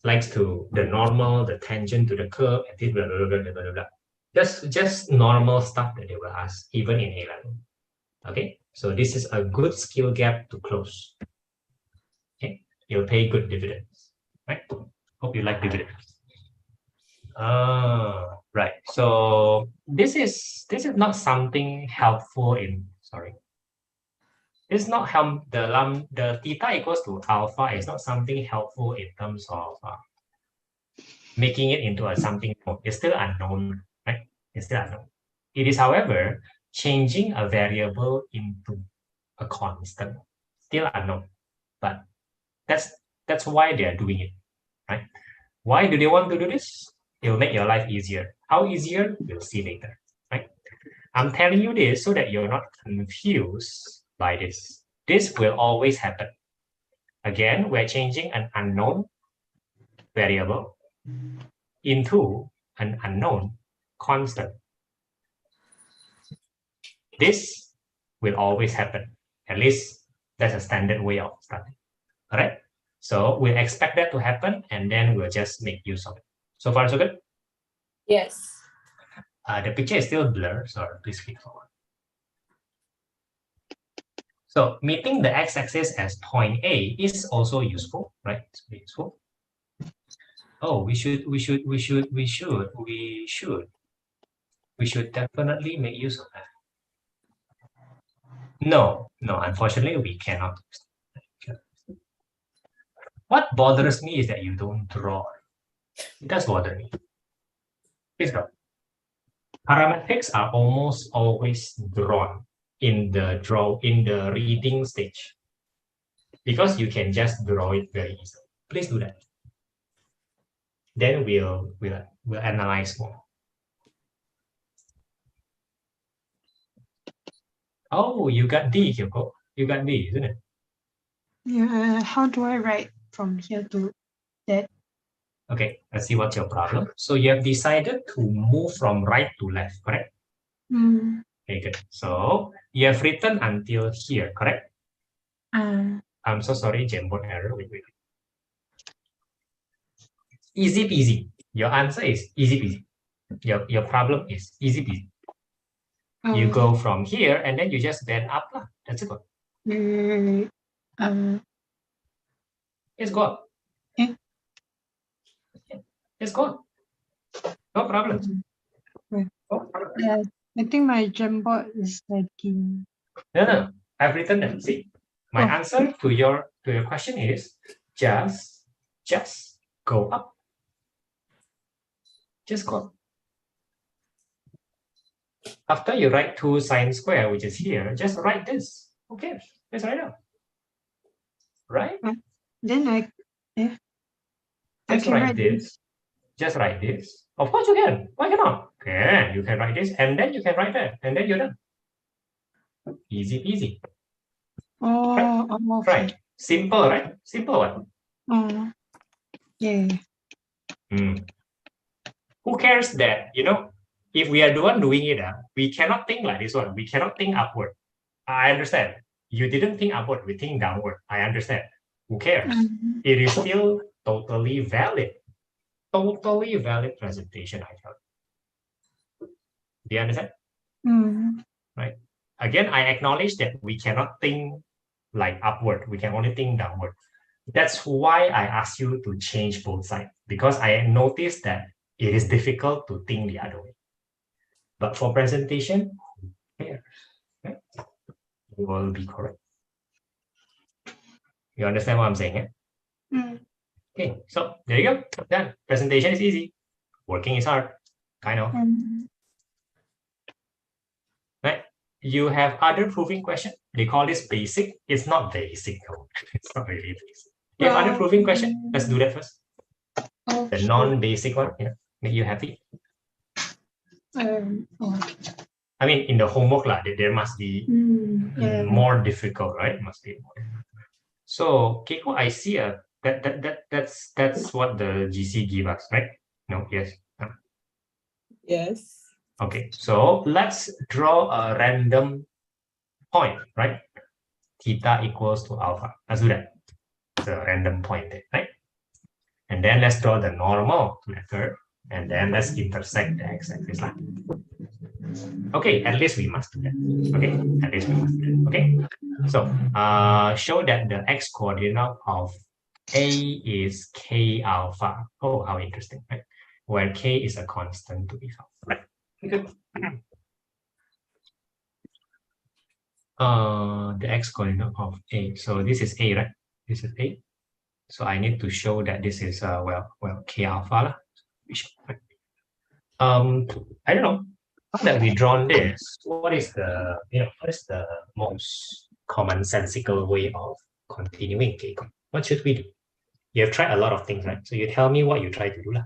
Likes to the normal, the tangent to the curve, and blah, blah, blah, blah, blah, blah. Just normal stuff that they will ask, even in A level. Okay, so this is a good skill gap to close. Okay, you'll pay good dividends. Right? Hope you like dividends. Right. So this is not something helpful in It's not help the theta equals to alpha is not something helpful in terms of making it into a something. It's still unknown, right? It's still unknown. It is, however, changing a variable into a constant, still unknown. But that's why they are doing it, right? Why do they want to do this? It will make your life easier. How easier? We'll see later, right? I'm telling you this so that you're not confused by this. This will always happen. Again, we're changing an unknown variable into an unknown constant. This will always happen. At least that's a standard way of starting. All right. So we'll expect that to happen, and then we'll just make use of it. So far, so good? Yes. The picture is still blurred, so please click forward. So meeting the x-axis as point A is also useful, right? It's very useful. Oh, we should definitely make use of that. No, unfortunately we cannot. What bothers me is that you don't draw. It does bother me. Please draw. Parametrics are almost always drawn in the reading stage because you can just draw it very easily. Please do that. Then we'll analyze more. Oh, you got D, Kyoko. You got D, isn't it? Yeah. How do I write from here to that? Okay, let's see what's your problem. So you have decided to move from right to left, correct? Okay, good. So you have written until here, correct? I'm so sorry, Jamboard error. Wait. Easy peasy. Your answer is easy peasy. Your problem is easy peasy. You go from here and then you just bend up. That's it. It's gone. It's gone. No problem. Yeah, I think my Jamboard is lagging. No. I've written that. See, my answer to your question is just go up. Just go up. After you write 2 sine square, which is here, just write this. Okay, just write out. Right? Then just write this. Just write this. Of course you can. Why cannot? Okay, you can write this, and then you can write that, and then you're done. Easy peasy. Okay. Right. Simple, right? Simple one. Yeah. Who cares that, if we are the one doing it, we cannot think like this one. We cannot think upward. I understand. You didn't think upward, we think downward. I understand. Who cares? It is still totally valid. Totally valid presentation, I tell you. Do you understand? Right. Again, I acknowledge that we cannot think like upward. We can only think downward. That's why I asked you to change both sides, because I noticed that it is difficult to think the other way. But for presentation, who cares? Right? You will be correct. You understand what I'm saying? Eh? Okay, so there you go. Done. Presentation is easy. Working is hard. I know. Right? You have other proving question. They call this basic. It's not basic. It's not really basic. You have other proving question. Let's do that first. The non-basic one, make you happy. I mean, in the homework, there must be more difficult, right? Must be more. So, Keiko, I see that's what the GC give us, right? No, yes. No. Yes. Okay, so let's draw a random point, right? Theta equals to alpha. Let's do that. It's a random point there, right? And then let's draw the normal to the curve, and then let's intersect the x-axis line. Okay, at least we must do that. Okay, at least we must do that. Okay, so show that the x-coordinate of A is k alpha. Oh, how interesting, right? Where k is a constant to be found, right? Good. The x-coordinate of A. So this is A, right? This is A. So I need to show that this is well k alpha. I don't know. Now that we've drawn this, what is the most commonsensical way of continuing, Keiko? What should we do? You have tried a lot of things, right? So you tell me what you try to do.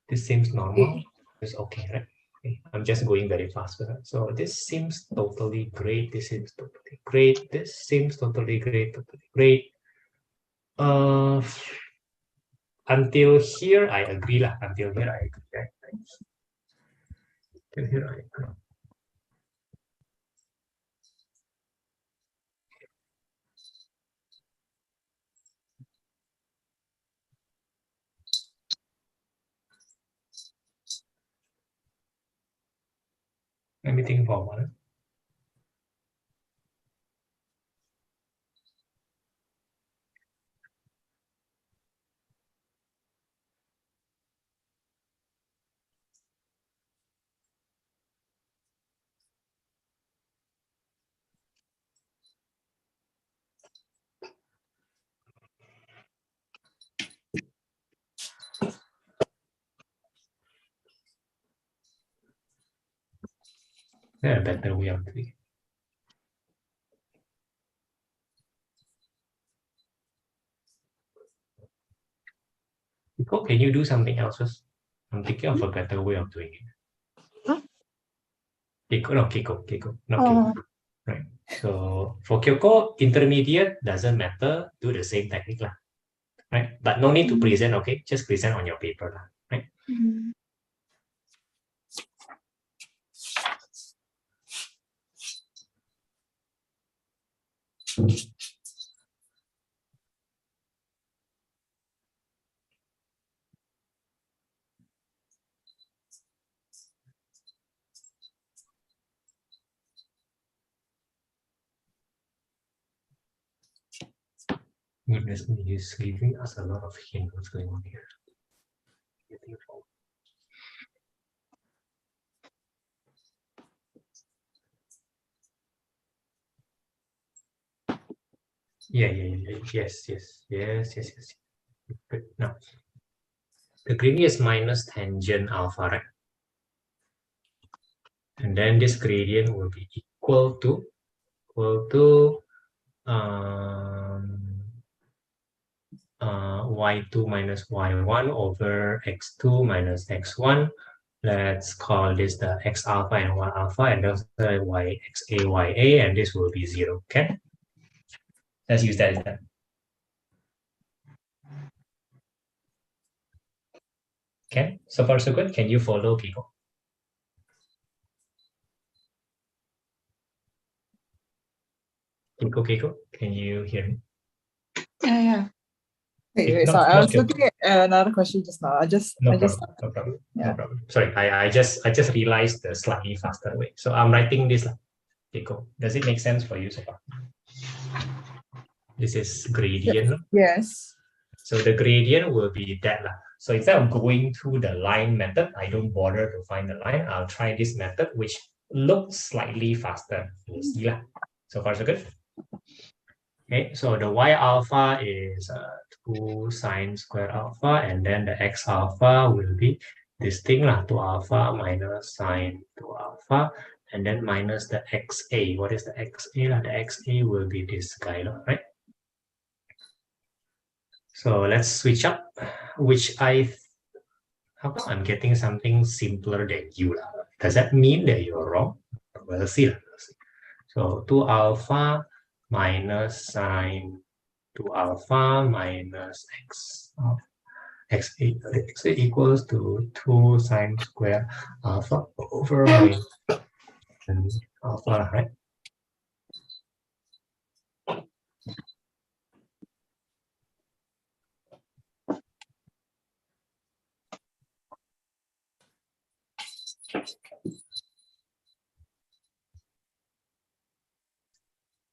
This seems normal. It's okay, right? Okay. I'm just going very fast with it. So this seems totally great. This seems totally great. This seems totally great. Totally great. Until here, I agree lah. Until here, I agree. Right? Until here, I agree. Let me think for a while. There are better way of doing it. Keiko, can you do something else first? I'm thinking of a better way of doing it. Huh? Keiko, not Keiko. Right. So for Kyoko, intermediate doesn't matter. Do the same technique lah. Right. But no need to present. Okay, just present on your paper lah. Right. Goodness me, he's giving us a lot of hints what's going on here. Yeah. Yes. Good. Now, the gradient is minus tangent alpha, right? And then this gradient will be equal to y2 minus y1 over x2 minus x1. Let's call this the x alpha and y alpha, and that's the y xa ya, and this will be 0. Okay, let's use that instead. Okay, so far so good. Can you follow, Keiko? Keiko, can you hear me? Yeah. Wait, sorry. I was looking at another question just now. No problem. Sorry, I just realized the slightly faster way. So I'm writing this. Keiko, does it make sense for you so far? This is gradient. Yes. So the gradient will be that lah. So instead of going through the line method, I don't bother to find the line. I'll try this method, which looks slightly faster. We'll see lah. So far, so good. Okay, so the y alpha is 2 sine square alpha, and then the x alpha will be this thing lah, 2 alpha minus sine 2 alpha, and then minus the xa. What is the xa lah? The xa will be this guy lah, right? So let's switch up, how come I'm getting something simpler than you lah? Does that mean that you're wrong? We'll see lah. So 2 alpha minus sine 2 alpha minus x of xa equals to 2 sine square alpha over alpha, right?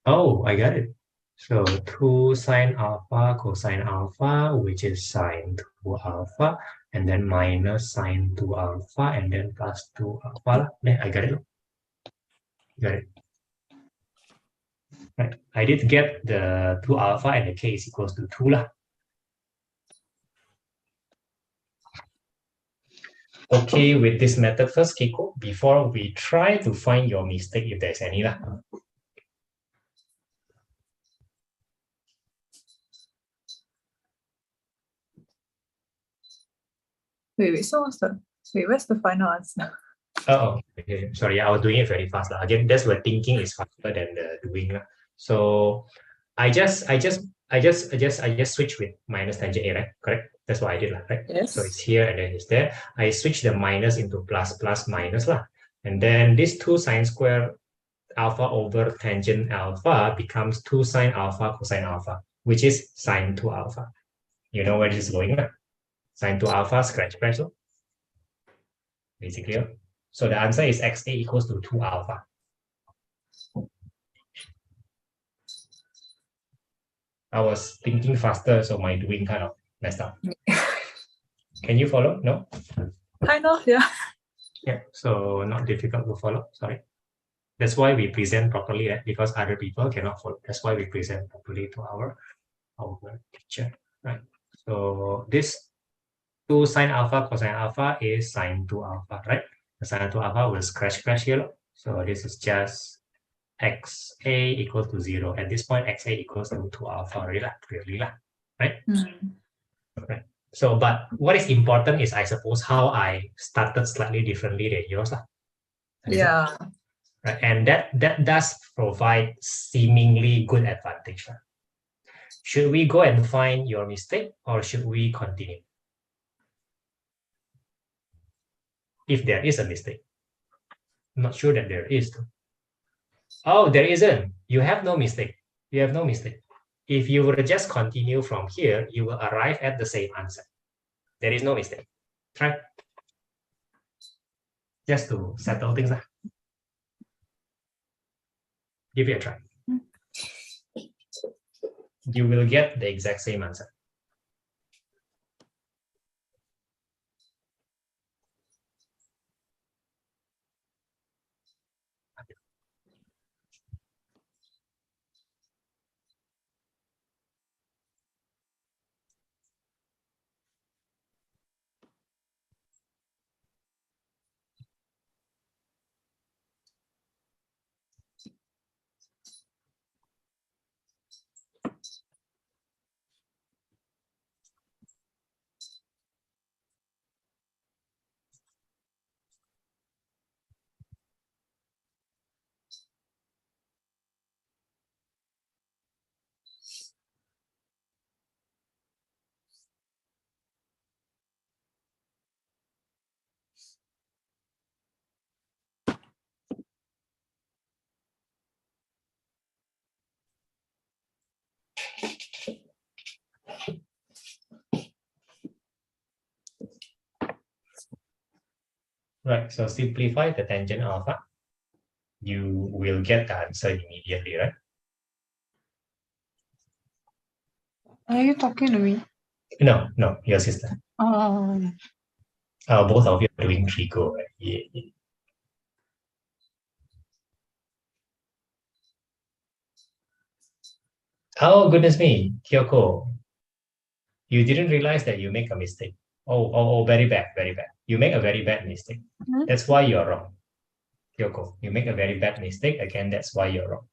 Oh, I got it. So 2 sine alpha cosine alpha, which is sine 2 alpha, and then minus sine 2 alpha, and then plus 2 alpha. Yeah, I got it. Got it. Right. I did get the 2 alpha, and the k is equals to 2 lah. Okay, with this method first, Keiko, before we try to find your mistake, if there's any lah. Wait, so where's the final answer? Oh, okay. Sorry, I was doing it very fast. Again, that's where thinking is faster than the doing. So I just switch with minus tangent A, right? Correct? That's what I did, right? Yes. So it's here and then it's there. I switch the minus into plus, plus, minus lah. And then this 2 sine square alpha over tangent alpha becomes 2 sine alpha cosine alpha, which is sine 2 alpha. You know where this is going? Sine 2 alpha, scratch. So basically. So the answer is xa equals to 2 alpha. I was thinking faster, so my doing kind of messed up. Can you follow? No? Kind of, yeah. Yeah, so not difficult to follow, sorry. That's why we present properly, right? Because other people cannot follow. That's why we present properly to our teacher, right? So this 2 sine alpha cosine alpha is sine 2 alpha, right? The sine 2 alpha will scratch here. So this is just xa equals to 0. At this point, xa equals to 2 alpha, clearly, right? Okay. So, but what is important is, I suppose, how I started slightly differently than yours. Yeah. Right? And that does provide seemingly good advantage. Should we go and find your mistake, or should we continue? If there is a mistake. I'm not sure that there is. Oh, there isn't. You have no mistake. You have no mistake. If you were to just continue from here, you will arrive at the same answer. There is no mistake. Try. Just to settle things. Give it a try. You will get the exact same answer. Right, so simplify the tangent alpha. You will get the answer immediately, right? Are you talking to me? No, your sister. Oh, Both of you are doing Trigo, right? Yeah. Oh, goodness me, Kyoko. You didn't realize that you make a mistake. Oh, very bad, very bad. You make a very bad mistake. Hmm? That's why you're wrong. Kyoko, you make a very bad mistake. Again, that's why you're wrong.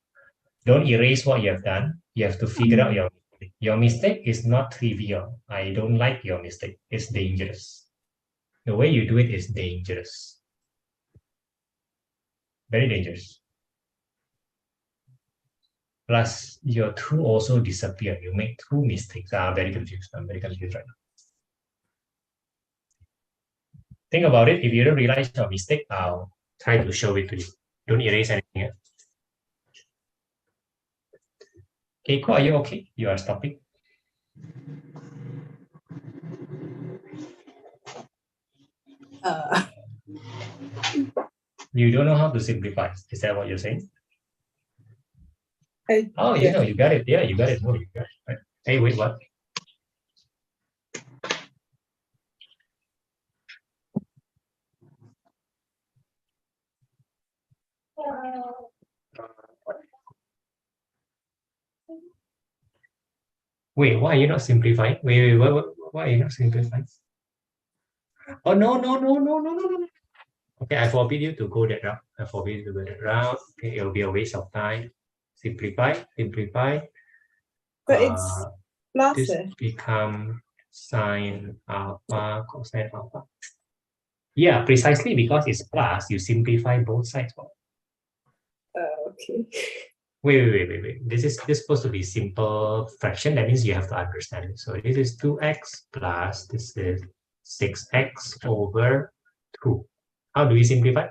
Don't erase what you have done. You have to figure out your mistake. Your mistake is not trivial. I don't like your mistake. It's dangerous. The way you do it is dangerous. Very dangerous. Plus, your two also disappear. You make two mistakes. I'm very confused. I'm very confused right now. Think about it. If you don't realize your mistake, I'll try to show it to you. Don't erase anything. Keiko, are you okay? You are stopping. You don't know how to simplify. Is that what you're saying? Oh, you know, you got it. Yeah, you got it. No, you got it. Right. Hey, wait, what? Wait, why are you not simplifying? Wait, why are you not simplifying? Oh, no. Okay, I forbid you to go that route. I forbid you to go that route. Okay, it'll be a waste of time. Simplify. But it's plus. This become sine alpha, cosine alpha. Yeah, precisely because it's plus, you simplify both sides. Okay. Wait. This is supposed to be simple fraction. That means you have to understand it. So this is 2x plus this is 6x over 2. How do we simplify?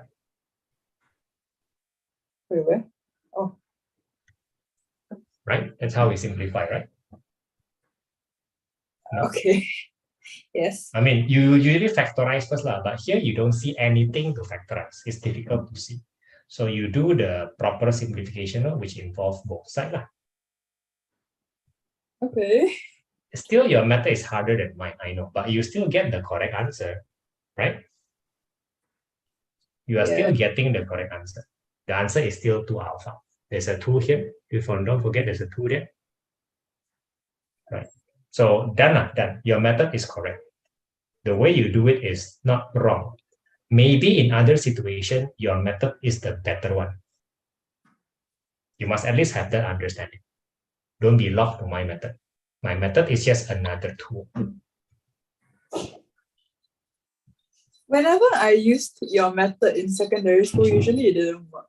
Wait, where? Oh. Right? That's how we simplify, right? No? Okay. Yes. I mean, you usually factorize first, but here you don't see anything to factorize. It's difficult to see. So you do the proper simplification, which involves both sides. Okay. Still, your method is harder than mine, I know, but you still get the correct answer, right? You are still getting the correct answer. The answer is still 2 alpha. There's a 2 here. Don't forget there's a 2 there. Right. So done. Your method is correct. The way you do it is not wrong. Maybe in other situation, your method is the better one. You must at least have that understanding. Don't be locked to my method. My method is just another tool. Whenever I used your method in secondary school, usually it didn't work.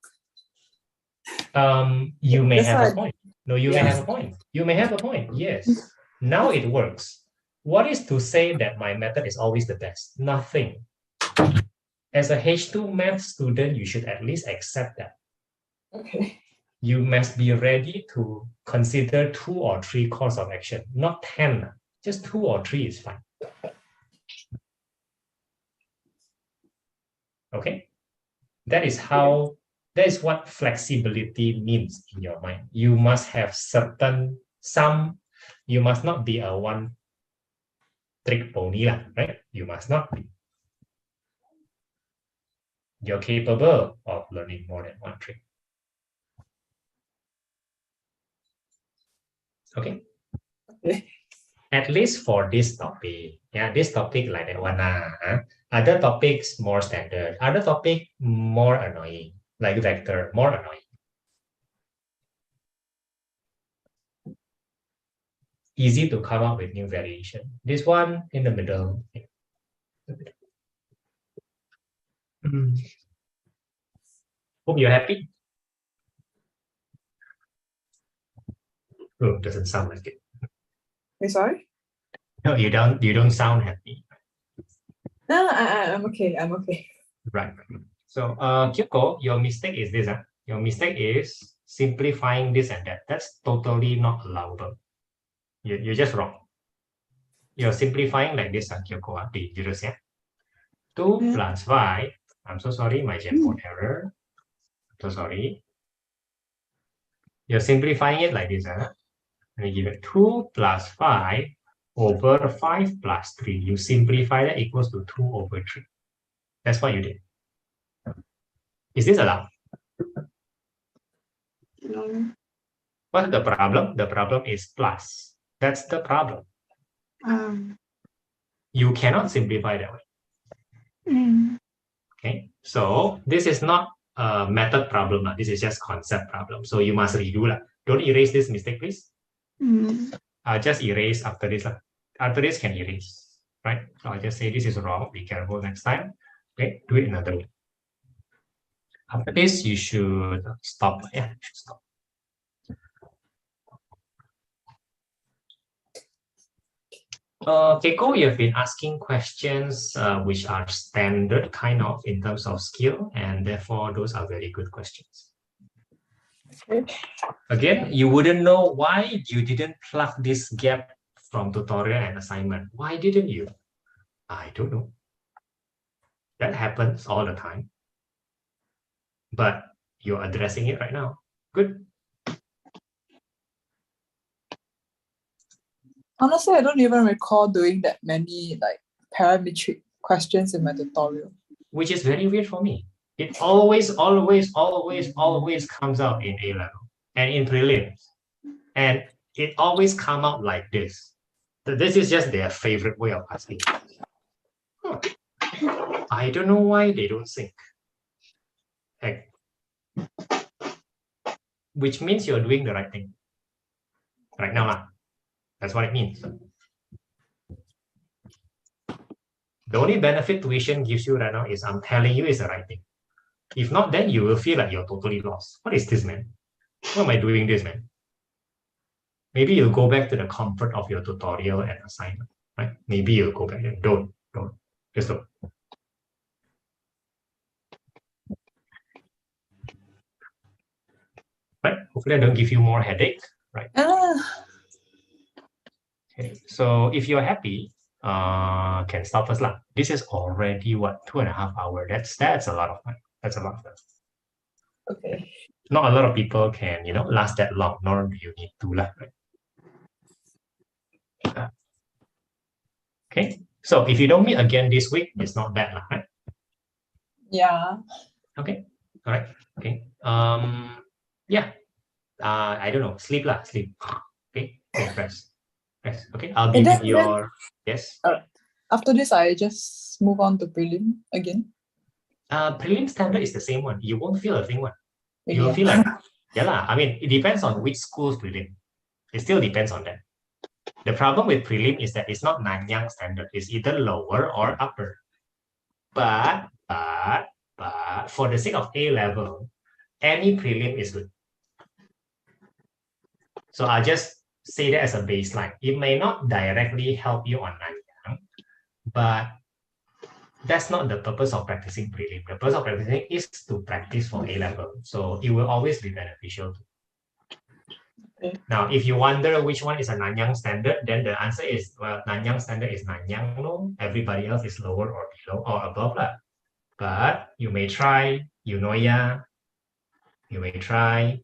You may have a point. No, you may have a point. You may have a point. Yes. Now it works. What is to say that my method is always the best? Nothing. As a H2 math student, you should at least accept that. Okay. You must be ready to consider 2 or 3 course of action, not 10. Just 2 or 3 is fine. Okay? That is what flexibility means in your mind. You must have you must not be a one trick pony, right? You must not be. You're capable of learning more than one trick. Okay? At least for this topic. Yeah, this topic like that one. Other topics more standard. Other topic more annoying. Like vector, more annoying. Easy to come up with new variation. This one in the middle. Hope you're happy. Oh, doesn't sound like it. Wait, sorry? No, you don't sound happy. No, I'm okay. I'm okay. Right. So, Kyoko, your mistake is this. Your mistake is simplifying this and that. That's totally not allowable. You're just wrong. You're simplifying like this, Kyoko. Dangerous, yeah? 2 plus 5. I'm so sorry, my Jamboard error. So sorry. You're simplifying it like this. Let me give it 2 plus 5 over 5 plus 3. You simplify that equals to 2 over 3. That's what you did. Is this allowed? No. What's the problem? The problem is plus. That's the problem. You cannot simplify that way. Okay, so this is not a method problem. This is just concept problem. So you must redo. Don't erase this mistake, please. I'll just erase after this. After this can erase, right? So I'll just say this is wrong. Be careful next time. Okay, do it another way. After this, you should stop. Yeah, you should stop. Keiko, you've been asking questions which are standard kind of in terms of skill, and therefore those are very good questions. Okay. Again, you wouldn't know why you didn't plug this gap from tutorial and assignment. Why didn't you? I don't know. That happens all the time. But you're addressing it right now. Good. Honestly, I don't even recall doing that many like parametric questions in my tutorial. Which is very weird for me. It always comes out in A level and in prelims. And it always comes out like this. So this is just their favorite way of asking. I don't know why they don't sync. Which means you're doing the right thing. Right now. That's what it means. The only benefit tuition gives you right now is I'm telling you it's the right thing. If not, then you will feel like you're totally lost. What is this, man? Why am I doing this, man? Maybe you'll go back to the comfort of your tutorial and assignment, right? Maybe you'll go back and don't. Just don't. Right? Hopefully I don't give you more headache, right? Okay, so if you're happy, can stop first lah. This is already what, 2.5 hours. That's a lot of time. That's a lot of time. Okay. Not a lot of people can, last that long, nor do you need to lah, right? Okay, so if you don't meet again this week, it's not bad lah, right? Yeah. Okay, all right. Okay. Yeah. I don't know. Sleep lah, sleep. Okay, rest. Yes. Okay, I'll give you your yes. After this, I just move on to prelim again. Prelim standard is the same one. You won't feel a thing one. Really? You will feel like yeah lah. I mean, it depends on which school's prelim. It still depends on that. The problem with prelim is that it's not Nanyang standard. It's either lower or upper. But for the sake of A level, any prelim is good. So I'll just say that as a baseline. It may not directly help you on Nanyang, but that's not the purpose of practicing prelim. The purpose of practicing is to practice for A level. So it will always be beneficial. Okay. Now, if you wonder which one is a Nanyang standard, then the answer is, well, Nanyang standard is Nanyang, no? Everybody else is lower or below or above lah. But you may try Eunoia, you may try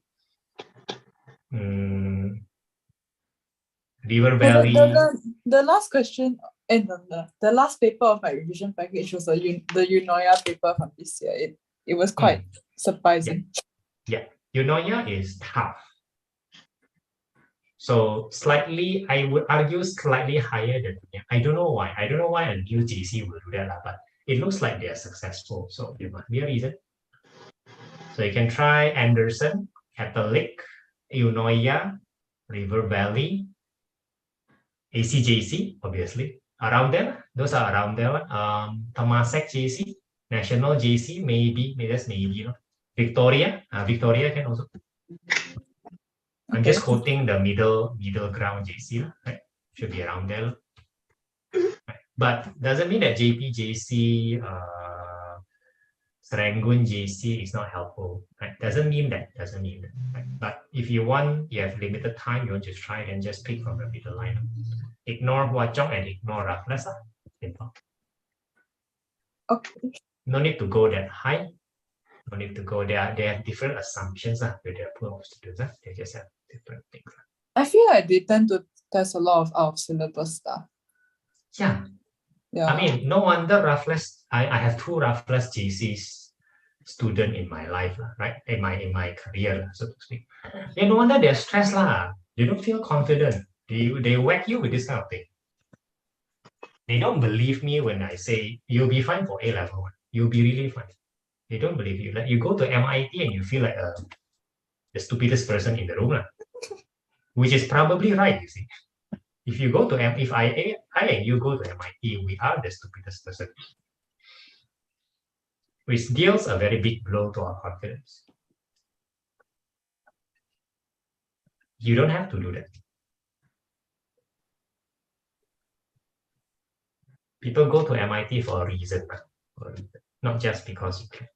River Valley. The last question, the last paper of my revision package was the Eunoia paper from this year. It was quite surprising. Yeah, Eunoia is tough. So slightly, I would argue slightly higher than, I don't know why. I don't know why a new GC will do that, but it looks like they are successful. So there must be a reason. So you can try Anderson, Catholic, Eunoia, River Valley, ACJC, obviously. Around there, those are around there. Temasek JC, National JC, maybe that's maybe. Victoria, Victoria can also. I'm just quoting the middle ground JC, right? Should be around there. Right. But doesn't mean that JP-JC, Serangoon JC is not helpful. Right? Doesn't mean that. Right? But if you want, you have limited time, you want to try, then just pick from the middle line. Ignore Hwa Chong and ignore Raffles. Simple. Okay. No need to go that high. No need to go there. They have different assumptions with their pool of students. They just have different things. I feel like they tend to test a lot of out of syllabus stuff. Yeah. Yeah. I mean, no wonder Raffles, I have two Raffles JCs student in my life, right? In my career, so to speak. Yeah, no wonder they're stressed lah. They don't feel confident. They whack you with this kind of thing. They don't believe me when I say you'll be fine for A level. You'll be really fine. They don't believe you. Like you go to MIT and you feel like the stupidest person in the room, which is probably right. You see, if you go to if I and you go to MIT, we are the stupidest person, which deals a very big blow to our confidence. You don't have to do that. People go to MIT for a reason, not just because you can.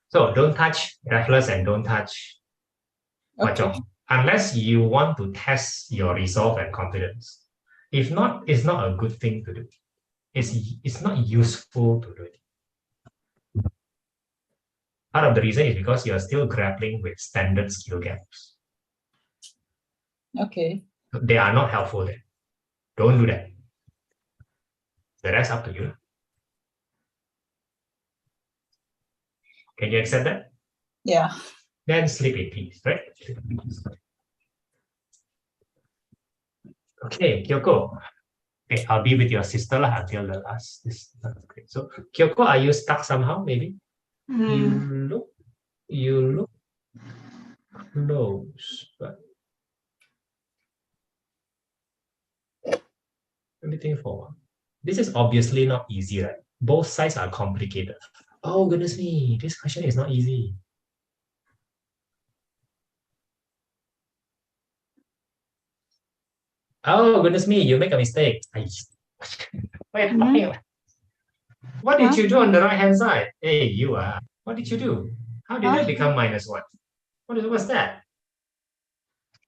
So don't touch Raffles and don't touch Hwa Chong unless you want to test your resolve and confidence. If not, it's not a good thing to do. It's not useful to do it. Part of the reason is because you're still grappling with standard skill gaps. Okay. They are not helpful then. Don't do that. The rest up to you. Can you accept that? Yeah. Then sleep in peace, right? Okay, Kyoko. Okay, I'll be with your sister until the last. Okay. So Kyoko, are you stuck somehow? Maybe you look close, but let me think for a while. This is obviously not easy, right? Both sides are complicated. Oh goodness me, this question is not easy. Oh goodness me, you make a mistake. Wait, what did you do on the right hand side? Hey, you are. What did you do? How did that become -1? What's that?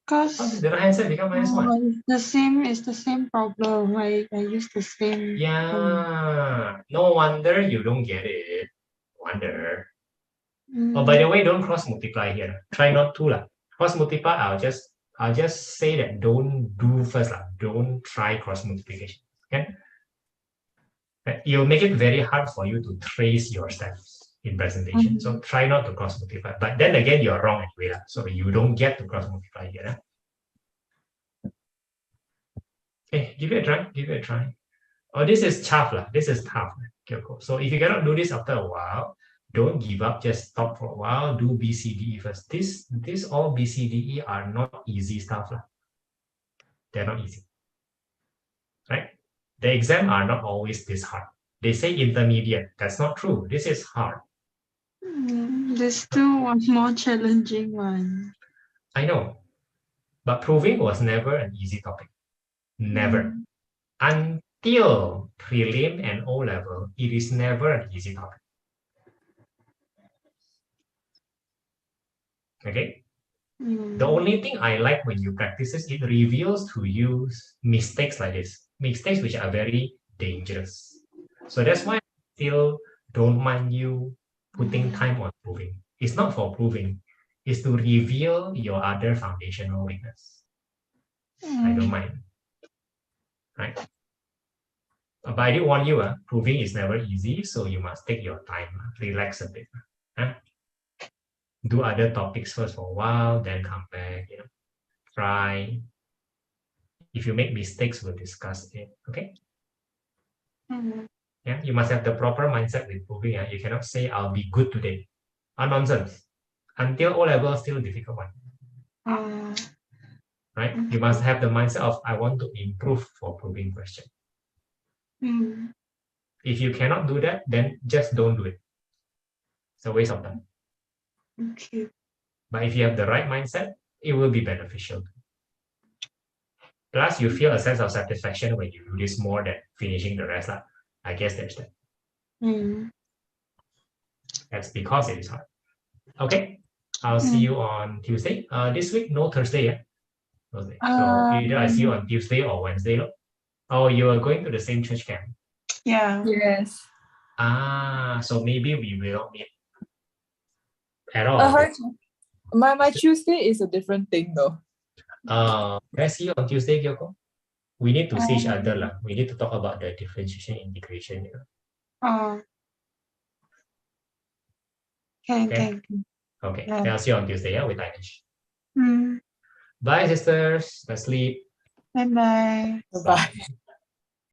Because How did the right hand side become -1? the same problem. I use the same. Yeah, no wonder you don't get it. Wonder. Oh, by the way, don't cross multiply here. Try not to lah. Cross multiply, I'll just say that don't do first lah. Don't try cross multiplication. Okay. It'll make it very hard for you to trace your steps in presentation. So try not to cross multiply. But then again, you're wrong anyway lah. So you don't get to cross multiply here. Okay, give it a try. Give it a try. Oh, this is tough lah. This is tough. So if you cannot do this after a while, don't give up. Just stop for a while. Do BCDE first. This all BCDE are not easy stuff lah. They're not easy, right? The exam are not always this hard. They say intermediate. That's not true. This is hard. There's still one more challenging one. I know, but proving was never an easy topic. Never. Until prelim and O level, it is never an easy topic. Okay. The only thing I like when you practice is it reveals to you mistakes like this, mistakes which are very dangerous. So that's why I still don't mind you putting time on proving. It's not for proving, it's to reveal your other foundational weakness. I don't mind. Right? But I did warn you, proving is never easy, so you must take your time, relax a bit. Do other topics first for a while, then come back, try. If you make mistakes, we'll discuss it, okay? Yeah, you must have the proper mindset with proving. You cannot say, I'll be good today. Nonsense. Until O level, still a difficult one. Right? You must have the mindset of, I want to improve for proving question. If you cannot do that, then just don't do it. It's a waste of time. Okay. But if you have the right mindset, it will be beneficial. Plus, you feel a sense of satisfaction when you do this more than finishing the rest. I guess there's that. That's because it is hard. Okay, I'll see you on Tuesday. This week, no Thursday yet. Thursday. So either I see you on Tuesday or Wednesday. Oh, you are going to the same church camp? Yeah. Yes. So maybe we will not meet at all. My Tuesday is a different thing though. Can I see you on Tuesday, Kyoko? We need to see each other Um, lah. We need to talk about the differentiation integration. You know? Oh, can, Okay. can. Okay. Yeah. Then I'll see you on Tuesday, yeah, with Anish. Mm, Bye, sisters. Let's sleep. bye bye. Bye.